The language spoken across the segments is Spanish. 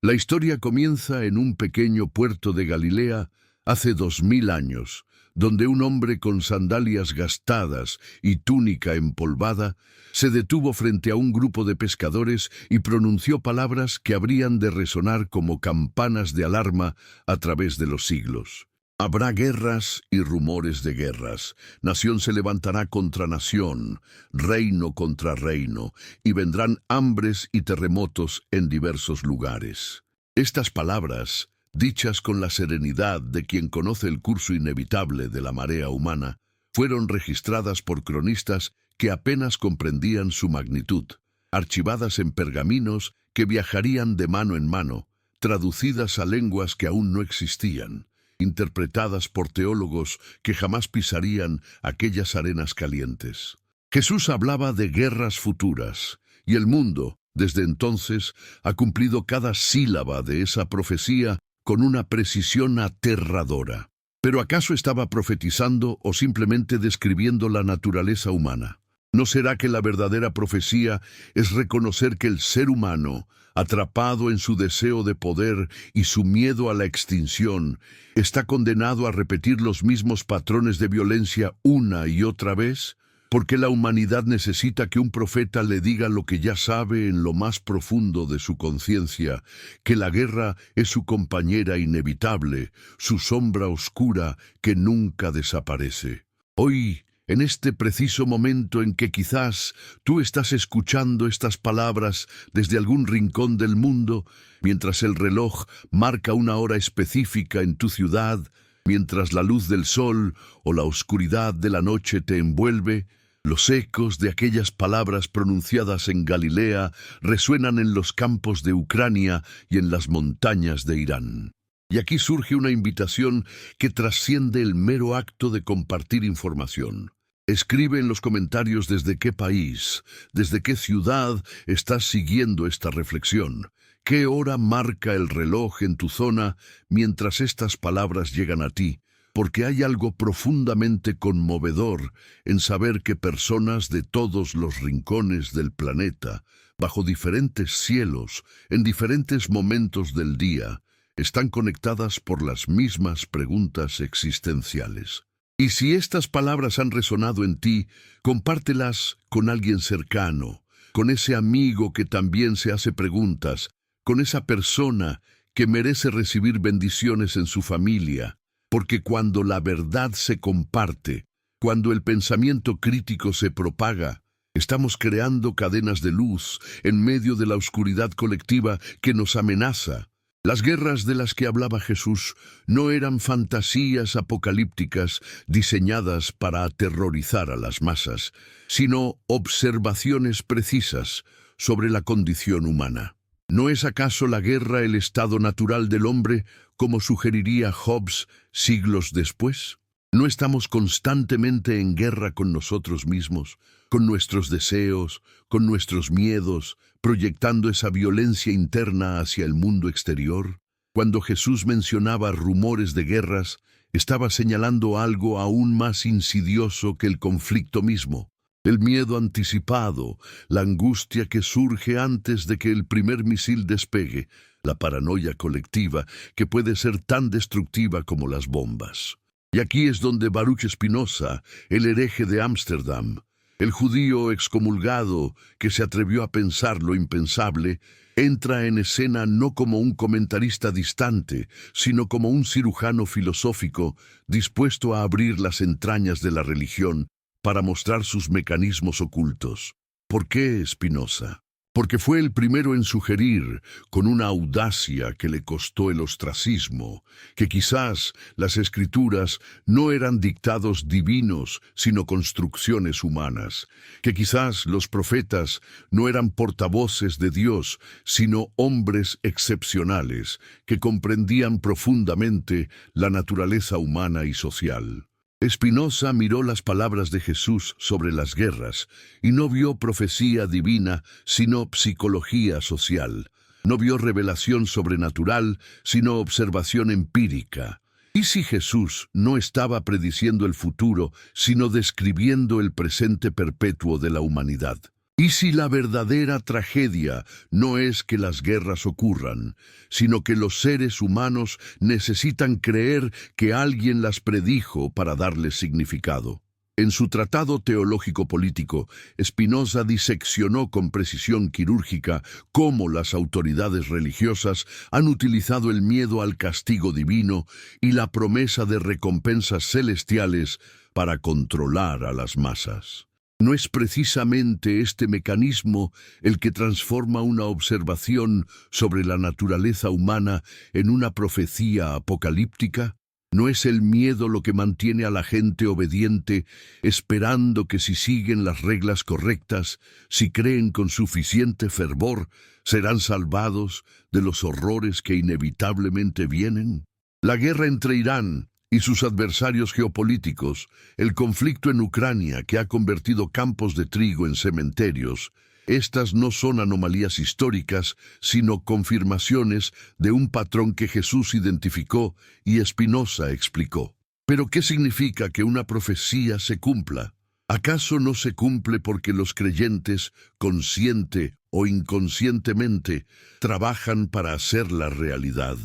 La historia comienza en un pequeño puerto de Galilea hace 2000 años, donde un hombre con sandalias gastadas y túnica empolvada se detuvo frente a un grupo de pescadores y pronunció palabras que habrían de resonar como campanas de alarma a través de los siglos. Habrá guerras y rumores de guerras. Nación se levantará contra nación, reino contra reino, y vendrán hambres y terremotos en diversos lugares. Estas palabras, dichas con la serenidad de quien conoce el curso inevitable de la marea humana, fueron registradas por cronistas que apenas comprendían su magnitud, archivadas en pergaminos que viajarían de mano en mano, traducidas a lenguas que aún no existían, interpretadas por teólogos que jamás pisarían aquellas arenas calientes. Jesús hablaba de guerras futuras, y el mundo, desde entonces, ha cumplido cada sílaba de esa profecía con una precisión aterradora. ¿Pero acaso estaba profetizando o simplemente describiendo la naturaleza humana? ¿No será que la verdadera profecía es reconocer que el ser humano, atrapado en su deseo de poder y su miedo a la extinción, está condenado a repetir los mismos patrones de violencia una y otra vez? Porque la humanidad necesita que un profeta le diga lo que ya sabe en lo más profundo de su conciencia, que la guerra es su compañera inevitable, su sombra oscura que nunca desaparece. Hoy, en este preciso momento en que quizás tú estás escuchando estas palabras desde algún rincón del mundo, mientras el reloj marca una hora específica en tu ciudad, mientras la luz del sol o la oscuridad de la noche te envuelve, los ecos de aquellas palabras pronunciadas en Galilea resuenan en los campos de Ucrania y en las montañas de Irán. Y aquí surge una invitación que trasciende el mero acto de compartir información. Escribe en los comentarios desde qué país, desde qué ciudad estás siguiendo esta reflexión. ¿Qué hora marca el reloj en tu zona mientras estas palabras llegan a ti? Porque hay algo profundamente conmovedor en saber que personas de todos los rincones del planeta, bajo diferentes cielos, en diferentes momentos del día, están conectadas por las mismas preguntas existenciales. Y si estas palabras han resonado en ti, compártelas con alguien cercano, con ese amigo que también se hace preguntas, con esa persona que merece recibir bendiciones en su familia, porque cuando la verdad se comparte, cuando el pensamiento crítico se propaga, estamos creando cadenas de luz en medio de la oscuridad colectiva que nos amenaza. Las guerras de las que hablaba Jesús no eran fantasías apocalípticas diseñadas para aterrorizar a las masas, sino observaciones precisas sobre la condición humana. ¿No es acaso la guerra el estado natural del hombre, como sugeriría Hobbes siglos después? ¿No estamos constantemente en guerra con nosotros mismos, con nuestros deseos, con nuestros miedos, proyectando esa violencia interna hacia el mundo exterior? Cuando Jesús mencionaba rumores de guerras, estaba señalando algo aún más insidioso que el conflicto mismo. El miedo anticipado, la angustia que surge antes de que el primer misil despegue, la paranoia colectiva que puede ser tan destructiva como las bombas. Y aquí es donde Baruch Spinoza, el hereje de Ámsterdam, el judío excomulgado que se atrevió a pensar lo impensable, entra en escena no como un comentarista distante, sino como un cirujano filosófico dispuesto a abrir las entrañas de la religión para mostrar sus mecanismos ocultos. ¿Por qué Spinoza? Porque fue el primero en sugerir, con una audacia que le costó el ostracismo, que quizás las escrituras no eran dictados divinos, sino construcciones humanas, que quizás los profetas no eran portavoces de Dios, sino hombres excepcionales, que comprendían profundamente la naturaleza humana y social. Spinoza miró las palabras de Jesús sobre las guerras y no vio profecía divina, sino psicología social. No vio revelación sobrenatural, sino observación empírica. ¿Y si Jesús no estaba prediciendo el futuro, sino describiendo el presente perpetuo de la humanidad? ¿Y si la verdadera tragedia no es que las guerras ocurran, sino que los seres humanos necesitan creer que alguien las predijo para darles significado? En su tratado teológico-político, Spinoza diseccionó con precisión quirúrgica cómo las autoridades religiosas han utilizado el miedo al castigo divino y la promesa de recompensas celestiales para controlar a las masas. ¿No es precisamente este mecanismo el que transforma una observación sobre la naturaleza humana en una profecía apocalíptica? ¿No es el miedo lo que mantiene a la gente obediente, esperando que si siguen las reglas correctas, si creen con suficiente fervor, serán salvados de los horrores que inevitablemente vienen? La guerra entre Irán y sus adversarios geopolíticos, el conflicto en Ucrania que ha convertido campos de trigo en cementerios, estas no son anomalías históricas, sino confirmaciones de un patrón que Jesús identificó y Spinoza explicó. ¿Pero qué significa que una profecía se cumpla? ¿Acaso no se cumple porque los creyentes, consciente o inconscientemente, trabajan para hacerla realidad?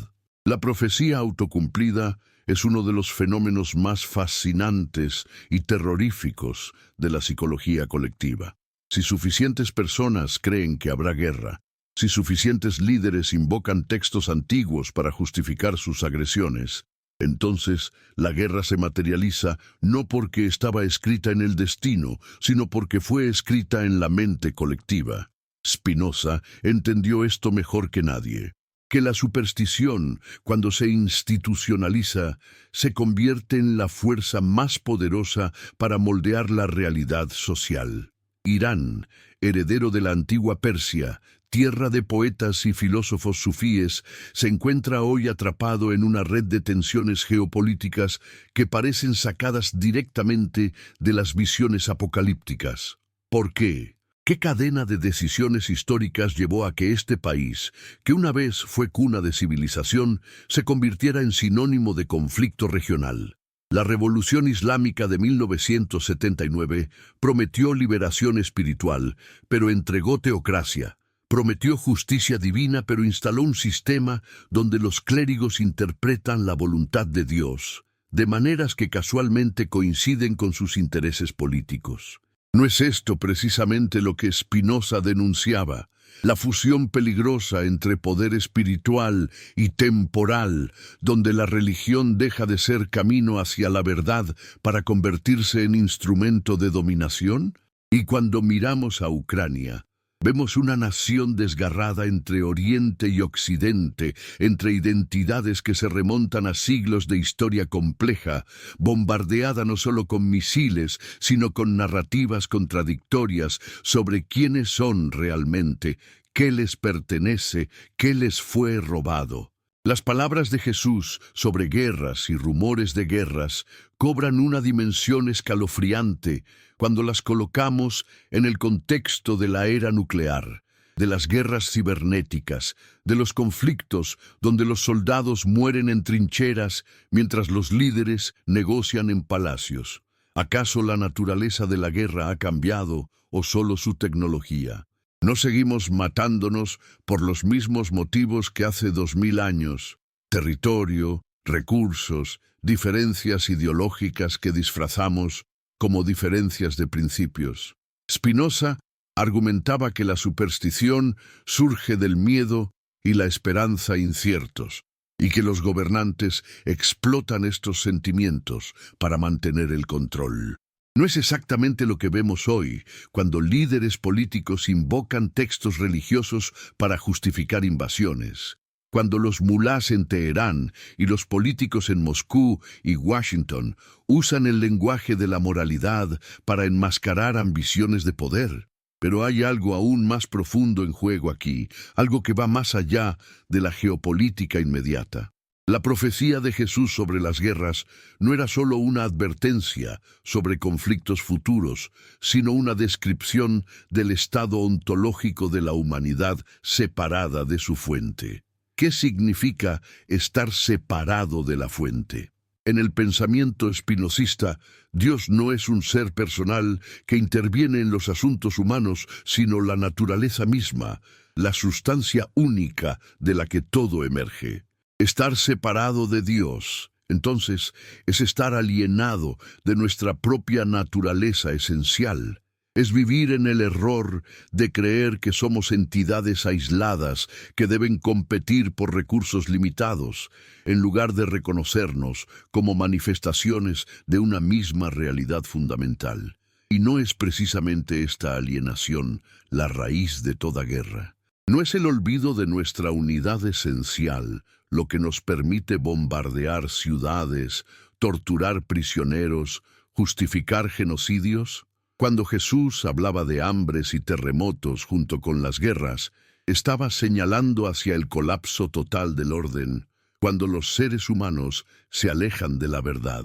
La profecía autocumplida es uno de los fenómenos más fascinantes y terroríficos de la psicología colectiva. Si suficientes personas creen que habrá guerra, si suficientes líderes invocan textos antiguos para justificar sus agresiones, entonces la guerra se materializa no porque estaba escrita en el destino, sino porque fue escrita en la mente colectiva. Spinoza entendió esto mejor que nadie, que la superstición, cuando se institucionaliza, se convierte en la fuerza más poderosa para moldear la realidad social. Irán, heredero de la antigua Persia, tierra de poetas y filósofos sufíes, se encuentra hoy atrapado en una red de tensiones geopolíticas que parecen sacadas directamente de las visiones apocalípticas. ¿Por qué? ¿Qué cadena de decisiones históricas llevó a que este país, que una vez fue cuna de civilización, se convirtiera en sinónimo de conflicto regional? La Revolución Islámica de 1979 prometió liberación espiritual, pero entregó teocracia. Prometió justicia divina, pero instaló un sistema donde los clérigos interpretan la voluntad de Dios, de maneras que casualmente coinciden con sus intereses políticos. ¿No es esto precisamente lo que Spinoza denunciaba? La fusión peligrosa entre poder espiritual y temporal, donde la religión deja de ser camino hacia la verdad para convertirse en instrumento de dominación. Y cuando miramos a Ucrania, vemos una nación desgarrada entre Oriente y Occidente, entre identidades que se remontan a siglos de historia compleja, bombardeada no solo con misiles, sino con narrativas contradictorias sobre quiénes son realmente, qué les pertenece, qué les fue robado. Las palabras de Jesús sobre guerras y rumores de guerras cobran una dimensión escalofriante cuando las colocamos en el contexto de la era nuclear, de las guerras cibernéticas, de los conflictos donde los soldados mueren en trincheras mientras los líderes negocian en palacios. ¿Acaso la naturaleza de la guerra ha cambiado o solo su tecnología? ¿No seguimos matándonos por los mismos motivos que hace 2000 años? Territorio, recursos, diferencias ideológicas que disfrazamos como diferencias de principios. Spinoza argumentaba que la superstición surge del miedo y la esperanza inciertos, y que los gobernantes explotan estos sentimientos para mantener el control. No es exactamente lo que vemos hoy, cuando líderes políticos invocan textos religiosos para justificar invasiones, cuando los mulás en Teherán y los políticos en Moscú y Washington usan el lenguaje de la moralidad para enmascarar ambiciones de poder. Pero hay algo aún más profundo en juego aquí, algo que va más allá de la geopolítica inmediata. La profecía de Jesús sobre las guerras no era solo una advertencia sobre conflictos futuros, sino una descripción del estado ontológico de la humanidad separada de su fuente. ¿Qué significa estar separado de la fuente? En el pensamiento espinosista, Dios no es un ser personal que interviene en los asuntos humanos, sino la naturaleza misma, la sustancia única de la que todo emerge. Estar separado de Dios, entonces, es estar alienado de nuestra propia naturaleza esencial. Es vivir en el error de creer que somos entidades aisladas que deben competir por recursos limitados, en lugar de reconocernos como manifestaciones de una misma realidad fundamental. Y no es precisamente esta alienación la raíz de toda guerra. No es el olvido de nuestra unidad esencial lo que nos permite bombardear ciudades, torturar prisioneros, justificar genocidios. Cuando Jesús hablaba de hambres y terremotos junto con las guerras, estaba señalando hacia el colapso total del orden, cuando los seres humanos se alejan de la verdad.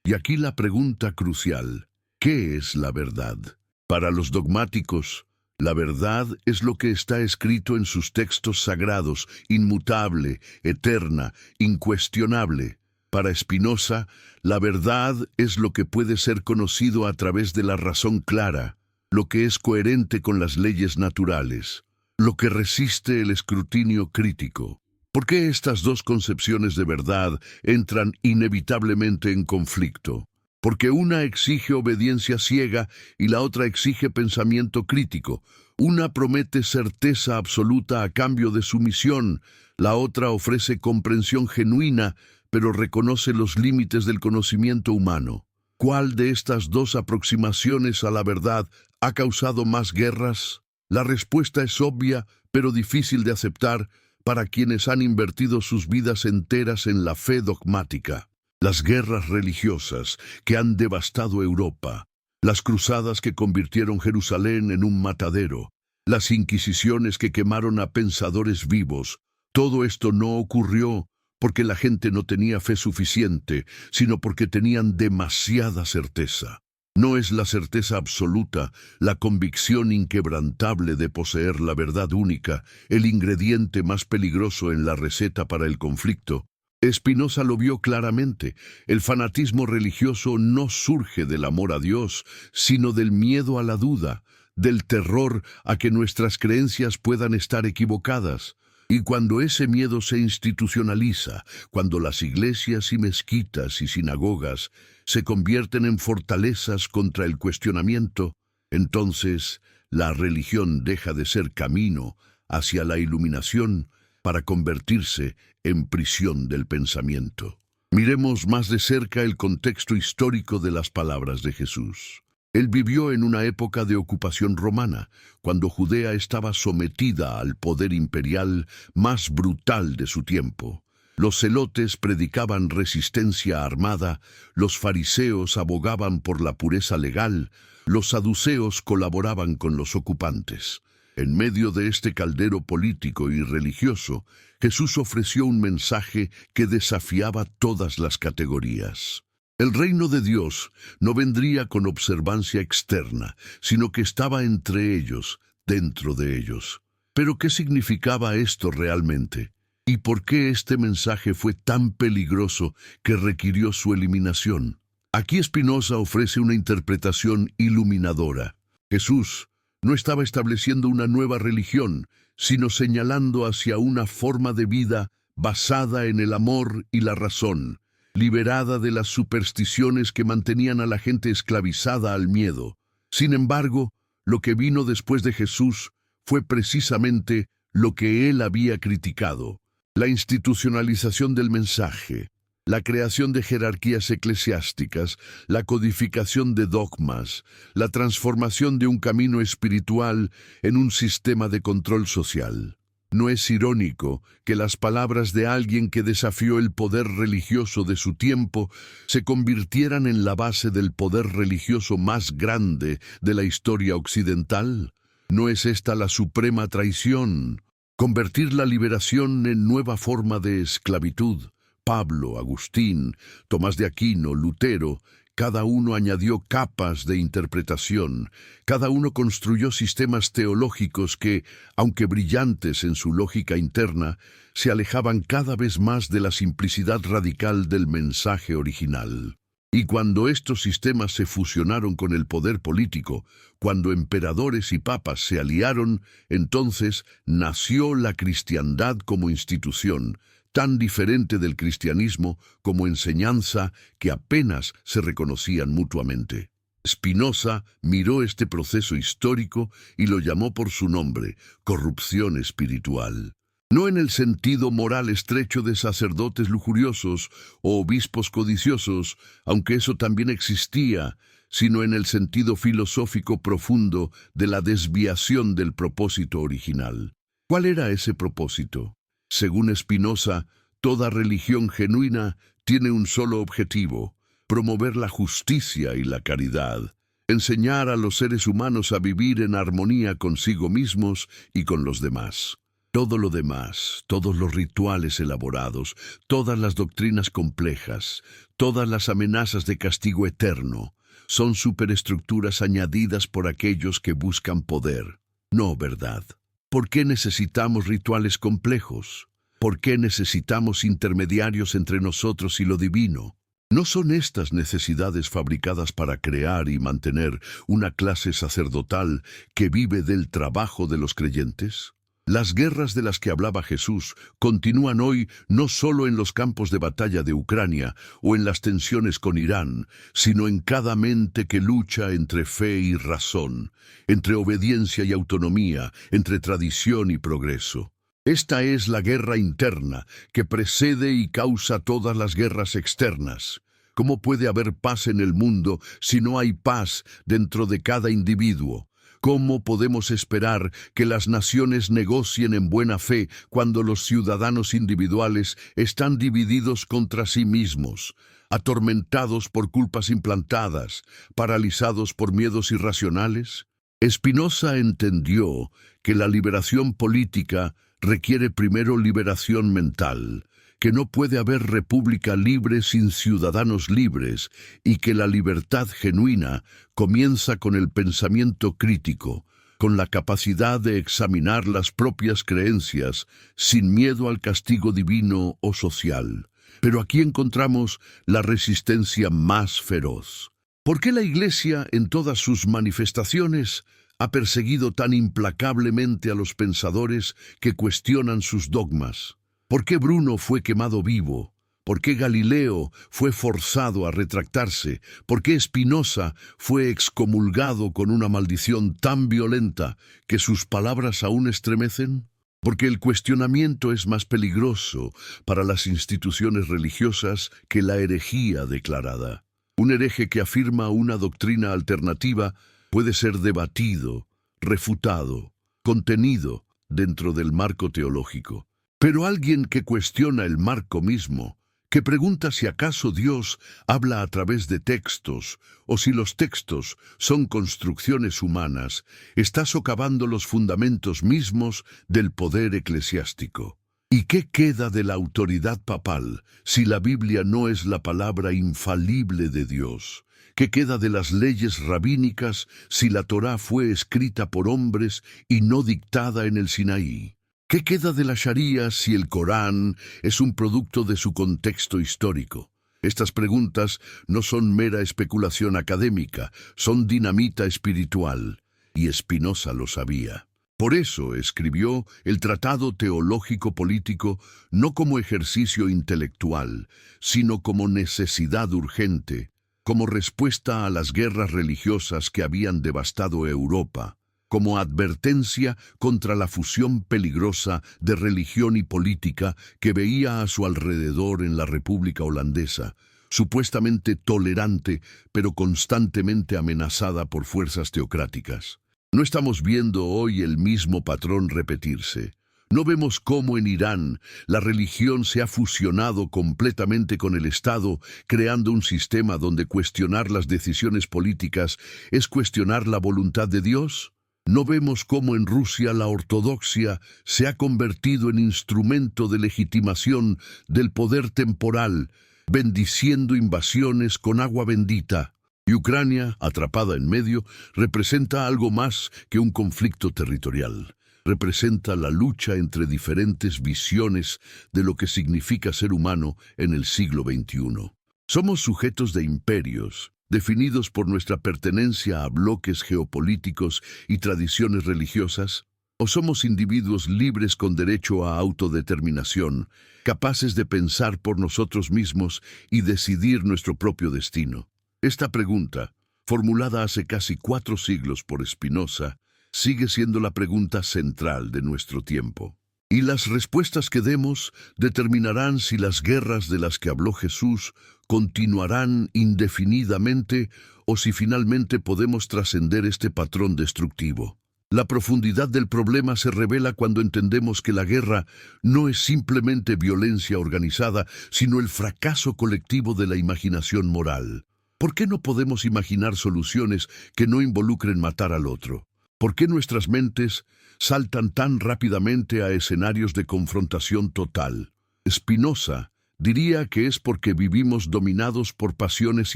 Y aquí la pregunta crucial: ¿qué es la verdad? Para los dogmáticos, la verdad es lo que está escrito en sus textos sagrados, inmutable, eterna, incuestionable. Para Spinoza, la verdad es lo que puede ser conocido a través de la razón clara, lo que es coherente con las leyes naturales, lo que resiste el escrutinio crítico. ¿Por qué estas dos concepciones de verdad entran inevitablemente en conflicto? Porque una exige obediencia ciega y la otra exige pensamiento crítico. Una promete certeza absoluta a cambio de sumisión, la otra ofrece comprensión genuina, pero reconoce los límites del conocimiento humano. ¿Cuál de estas dos aproximaciones a la verdad ha causado más guerras? La respuesta es obvia, pero difícil de aceptar para quienes han invertido sus vidas enteras en la fe dogmática. Las guerras religiosas que han devastado Europa, las cruzadas que convirtieron Jerusalén en un matadero, las inquisiciones que quemaron a pensadores vivos, todo esto no ocurrió porque la gente no tenía fe suficiente, sino porque tenían demasiada certeza. No es la certeza absoluta, la convicción inquebrantable de poseer la verdad única, el ingrediente más peligroso en la receta para el conflicto. Spinoza lo vio claramente. El fanatismo religioso no surge del amor a Dios, sino del miedo a la duda, del terror a que nuestras creencias puedan estar equivocadas. Y cuando ese miedo se institucionaliza, cuando las iglesias y mezquitas y sinagogas se convierten en fortalezas contra el cuestionamiento, entonces la religión deja de ser camino hacia la iluminación para convertirse en prisión del pensamiento. Miremos más de cerca el contexto histórico de las palabras de Jesús. Él vivió en una época de ocupación romana, cuando Judea estaba sometida al poder imperial más brutal de su tiempo. Los celotes predicaban resistencia armada, los fariseos abogaban por la pureza legal, los saduceos colaboraban con los ocupantes. En medio de este caldero político y religioso, Jesús ofreció un mensaje que desafiaba todas las categorías. El reino de Dios no vendría con observancia externa, sino que estaba entre ellos, dentro de ellos. ¿Pero qué significaba esto realmente? ¿Y por qué este mensaje fue tan peligroso que requirió su eliminación? Aquí Spinoza ofrece una interpretación iluminadora. Jesús no estaba estableciendo una nueva religión, sino señalando hacia una forma de vida basada en el amor y la razón, liberada de las supersticiones que mantenían a la gente esclavizada al miedo. Sin embargo, lo que vino después de Jesús fue precisamente lo que él había criticado: la institucionalización del mensaje, la creación de jerarquías eclesiásticas, la codificación de dogmas, la transformación de un camino espiritual en un sistema de control social. ¿No es irónico que las palabras de alguien que desafió el poder religioso de su tiempo se convirtieran en la base del poder religioso más grande de la historia occidental? ¿No es esta la suprema traición? Convertir la liberación en nueva forma de esclavitud. Pablo, Agustín, Tomás de Aquino, Lutero, cada uno añadió capas de interpretación, cada uno construyó sistemas teológicos que, aunque brillantes en su lógica interna, se alejaban cada vez más de la simplicidad radical del mensaje original. Y cuando estos sistemas se fusionaron con el poder político, cuando emperadores y papas se aliaron, entonces nació la cristiandad como institución, tan diferente del cristianismo como enseñanza que apenas se reconocían mutuamente. Spinoza miró este proceso histórico y lo llamó por su nombre, corrupción espiritual. No en el sentido moral estrecho de sacerdotes lujuriosos o obispos codiciosos, aunque eso también existía, sino en el sentido filosófico profundo de la desviación del propósito original. ¿Cuál era ese propósito? Según Spinoza, toda religión genuina tiene un solo objetivo: promover la justicia y la caridad, enseñar a los seres humanos a vivir en armonía consigo mismos y con los demás. Todo lo demás, todos los rituales elaborados, todas las doctrinas complejas, todas las amenazas de castigo eterno, son superestructuras añadidas por aquellos que buscan poder. No, ¿verdad? ¿Por qué necesitamos rituales complejos? ¿Por qué necesitamos intermediarios entre nosotros y lo divino? ¿No son estas necesidades fabricadas para crear y mantener una clase sacerdotal que vive del trabajo de los creyentes? Las guerras de las que hablaba Jesús continúan hoy no solo en los campos de batalla de Ucrania o en las tensiones con Irán, sino en cada mente que lucha entre fe y razón, entre obediencia y autonomía, entre tradición y progreso. Esta es la guerra interna que precede y causa todas las guerras externas. ¿Cómo puede haber paz en el mundo si no hay paz dentro de cada individuo? ¿Cómo podemos esperar que las naciones negocien en buena fe cuando los ciudadanos individuales están divididos contra sí mismos, atormentados por culpas implantadas, paralizados por miedos irracionales? Spinoza entendió que la liberación política requiere primero liberación mental, que no puede haber república libre sin ciudadanos libres y que la libertad genuina comienza con el pensamiento crítico, con la capacidad de examinar las propias creencias sin miedo al castigo divino o social. Pero aquí encontramos la resistencia más feroz. ¿Por qué la Iglesia, en todas sus manifestaciones, ha perseguido tan implacablemente a los pensadores que cuestionan sus dogmas? ¿Por qué Bruno fue quemado vivo? ¿Por qué Galileo fue forzado a retractarse? ¿Por qué Spinoza fue excomulgado con una maldición tan violenta que sus palabras aún estremecen? Porque el cuestionamiento es más peligroso para las instituciones religiosas que la herejía declarada. Un hereje que afirma una doctrina alternativa puede ser debatido, refutado, contenido dentro del marco teológico. Pero alguien que cuestiona el marco mismo, que pregunta si acaso Dios habla a través de textos o si los textos son construcciones humanas, está socavando los fundamentos mismos del poder eclesiástico. ¿Y qué queda de la autoridad papal si la Biblia no es la palabra infalible de Dios? ¿Qué queda de las leyes rabínicas si la Torá fue escrita por hombres y no dictada en el Sinaí? ¿Qué queda de la Sharia si el Corán es un producto de su contexto histórico? Estas preguntas no son mera especulación académica, son dinamita espiritual, y Spinoza lo sabía. Por eso escribió el Tratado Teológico Político no como ejercicio intelectual, sino como necesidad urgente, como respuesta a las guerras religiosas que habían devastado Europa, como advertencia contra la fusión peligrosa de religión y política que veía a su alrededor en la República Holandesa, supuestamente tolerante, pero constantemente amenazada por fuerzas teocráticas. No estamos viendo hoy el mismo patrón repetirse. No vemos cómo en Irán la religión se ha fusionado completamente con el Estado, creando un sistema donde cuestionar las decisiones políticas es cuestionar la voluntad de Dios. ¿No vemos cómo en Rusia la ortodoxia se ha convertido en instrumento de legitimación del poder temporal, bendiciendo invasiones con agua bendita. Y Ucrania, atrapada en medio, representa algo más que un conflicto territorial. Representa la lucha entre diferentes visiones de lo que significa ser humano en el siglo XXI. Somos sujetos de imperios, definidos por nuestra pertenencia a bloques geopolíticos y tradiciones religiosas, o somos individuos libres con derecho a autodeterminación, capaces de pensar por nosotros mismos y decidir nuestro propio destino. Esta pregunta, formulada hace casi 4 siglos por Spinoza, sigue siendo la pregunta central de nuestro tiempo. Y las respuestas que demos determinarán si las guerras de las que habló Jesús continuarán indefinidamente o si finalmente podemos trascender este patrón destructivo. La profundidad del problema se revela cuando entendemos que la guerra no es simplemente violencia organizada, sino el fracaso colectivo de la imaginación moral. ¿Por qué no podemos imaginar soluciones que no involucren matar al otro? ¿Por qué nuestras mentes saltan tan rápidamente a escenarios de confrontación total? Spinoza diría que es porque vivimos dominados por pasiones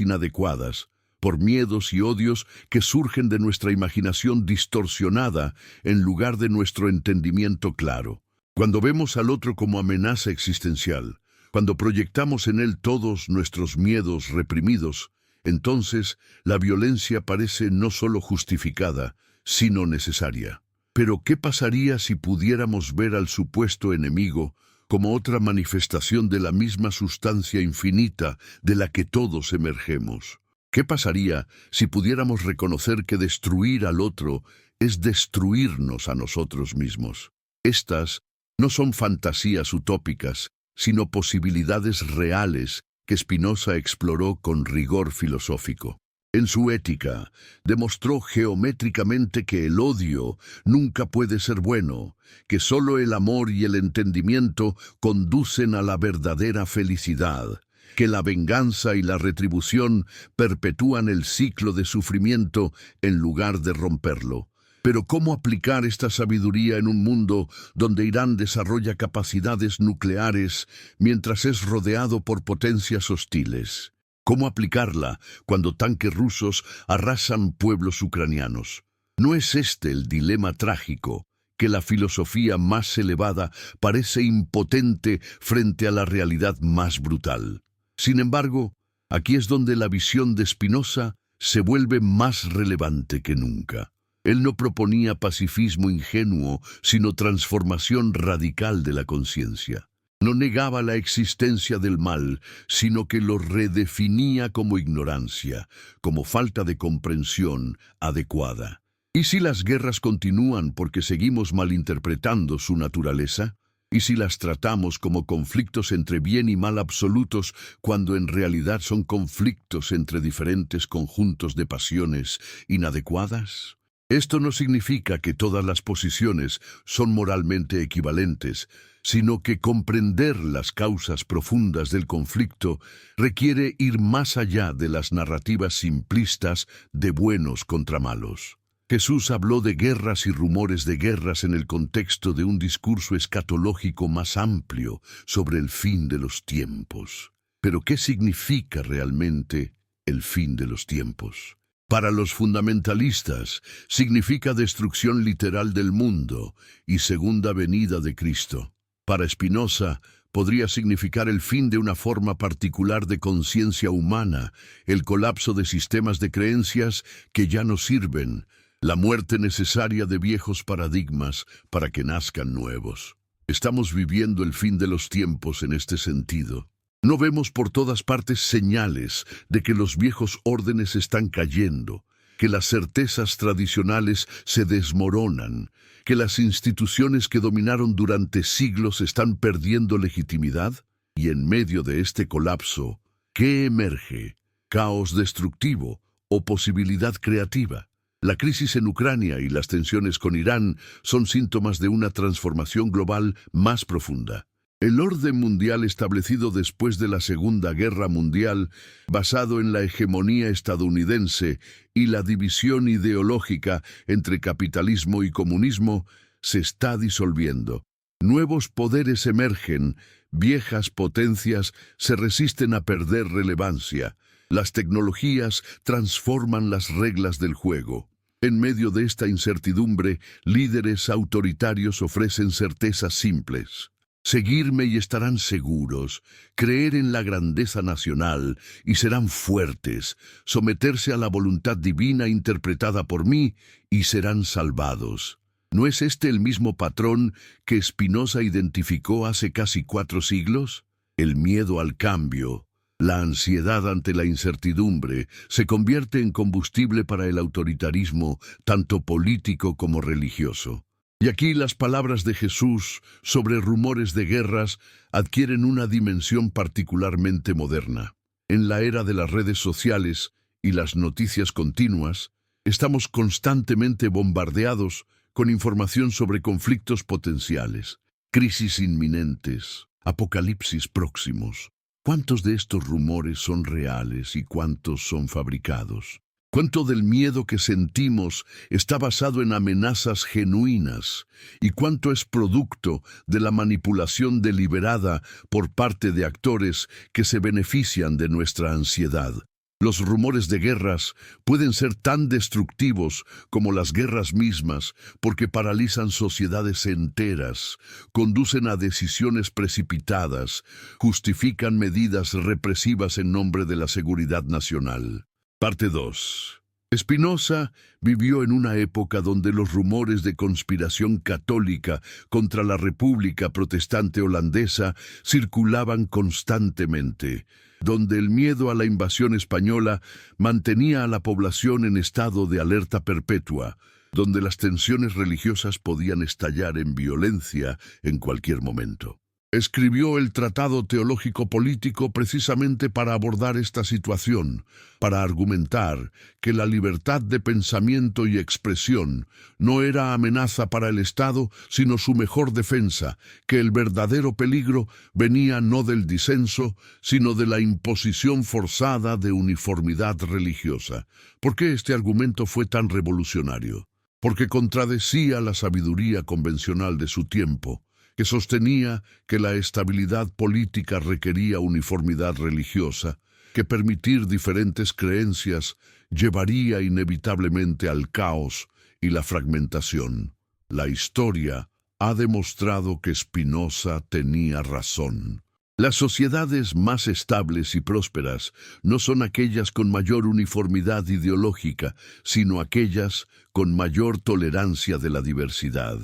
inadecuadas, por miedos y odios que surgen de nuestra imaginación distorsionada en lugar de nuestro entendimiento claro. Cuando vemos al otro como amenaza existencial, cuando proyectamos en él todos nuestros miedos reprimidos, entonces la violencia parece no solo justificada, sino necesaria. Pero ¿qué pasaría si pudiéramos ver al supuesto enemigo como otra manifestación de la misma sustancia infinita de la que todos emergemos? ¿Qué pasaría si pudiéramos reconocer que destruir al otro es destruirnos a nosotros mismos? Estas no son fantasías utópicas, sino posibilidades reales que Spinoza exploró con rigor filosófico. En su Ética, demostró geométricamente que el odio nunca puede ser bueno, que solo el amor y el entendimiento conducen a la verdadera felicidad, que la venganza y la retribución perpetúan el ciclo de sufrimiento en lugar de romperlo. Pero ¿cómo aplicar esta sabiduría en un mundo donde Irán desarrolla capacidades nucleares mientras es rodeado por potencias hostiles? ¿Cómo aplicarla cuando tanques rusos arrasan pueblos ucranianos? ¿No es este el dilema trágico, que la filosofía más elevada parece impotente frente a la realidad más brutal? Sin embargo, aquí es donde la visión de Spinoza se vuelve más relevante que nunca. Él no proponía pacifismo ingenuo, sino transformación radical de la conciencia. No negaba la existencia del mal, sino que lo redefinía como ignorancia, como falta de comprensión adecuada. ¿Y si las guerras continúan porque seguimos malinterpretando su naturaleza? ¿Y si las tratamos como conflictos entre bien y mal absolutos, cuando en realidad son conflictos entre diferentes conjuntos de pasiones inadecuadas? Esto no significa que todas las posiciones son moralmente equivalentes, sino que comprender las causas profundas del conflicto requiere ir más allá de las narrativas simplistas de buenos contra malos. Jesús habló de guerras y rumores de guerras en el contexto de un discurso escatológico más amplio sobre el fin de los tiempos. Pero ¿qué significa realmente el fin de los tiempos? Para los fundamentalistas, significa destrucción literal del mundo y segunda venida de Cristo. Para Spinoza, podría significar el fin de una forma particular de conciencia humana, el colapso de sistemas de creencias que ya no sirven, la muerte necesaria de viejos paradigmas para que nazcan nuevos. Estamos viviendo el fin de los tiempos en este sentido. No vemos por todas partes señales de que los viejos órdenes están cayendo, que las certezas tradicionales se desmoronan, que las instituciones que dominaron durante siglos están perdiendo legitimidad. Y en medio de este colapso, ¿qué emerge? ¿Caos destructivo o posibilidad creativa? La crisis en Ucrania y las tensiones con Irán son síntomas de una transformación global más profunda. El orden mundial establecido después de la Segunda Guerra Mundial, basado en la hegemonía estadounidense y la división ideológica entre capitalismo y comunismo, se está disolviendo. Nuevos poderes emergen, Viejas potencias se resisten a perder relevancia. Las tecnologías transforman las reglas del juego. En medio de esta incertidumbre, líderes autoritarios ofrecen certezas simples. Seguirme y estarán seguros, creer en la grandeza nacional y serán fuertes, someterse a la voluntad divina interpretada por mí y serán salvados. ¿No es este el mismo patrón que Spinoza identificó hace casi 4 siglos? El miedo al cambio, la ansiedad ante la incertidumbre, se convierte en combustible para el autoritarismo, tanto político como religioso. Y aquí las palabras de Jesús sobre rumores de guerras adquieren una dimensión particularmente moderna. En la era de las redes sociales y las noticias continuas, estamos constantemente bombardeados con información sobre conflictos potenciales, crisis inminentes, apocalipsis próximos. ¿Cuántos de estos rumores son reales y cuántos son fabricados? ¿Cuánto del miedo que sentimos está basado en amenazas genuinas? ¿Y cuánto es producto de la manipulación deliberada por parte de actores que se benefician de nuestra ansiedad? Los rumores de guerras pueden ser tan destructivos como las guerras mismas porque paralizan sociedades enteras, conducen a decisiones precipitadas, justifican medidas represivas en nombre de la seguridad nacional. Parte 2. Spinoza vivió en una época donde los rumores de conspiración católica contra la República Protestante Holandesa circulaban constantemente, donde el miedo a la invasión española mantenía a la población en estado de alerta perpetua, donde las tensiones religiosas podían estallar en violencia en cualquier momento. Escribió el Tratado Teológico Político precisamente para abordar esta situación, para argumentar que la libertad de pensamiento y expresión no era amenaza para el Estado, sino su mejor defensa, que el verdadero peligro venía no del disenso, sino de la imposición forzada de uniformidad religiosa. ¿Por qué este argumento fue tan revolucionario? Porque contradecía la sabiduría convencional de su tiempo, que sostenía que la estabilidad política requería uniformidad religiosa, que permitir diferentes creencias llevaría inevitablemente al caos y la fragmentación. La historia ha demostrado que Spinoza tenía razón. Las sociedades más estables y prósperas no son aquellas con mayor uniformidad ideológica, sino aquellas con mayor tolerancia de la diversidad.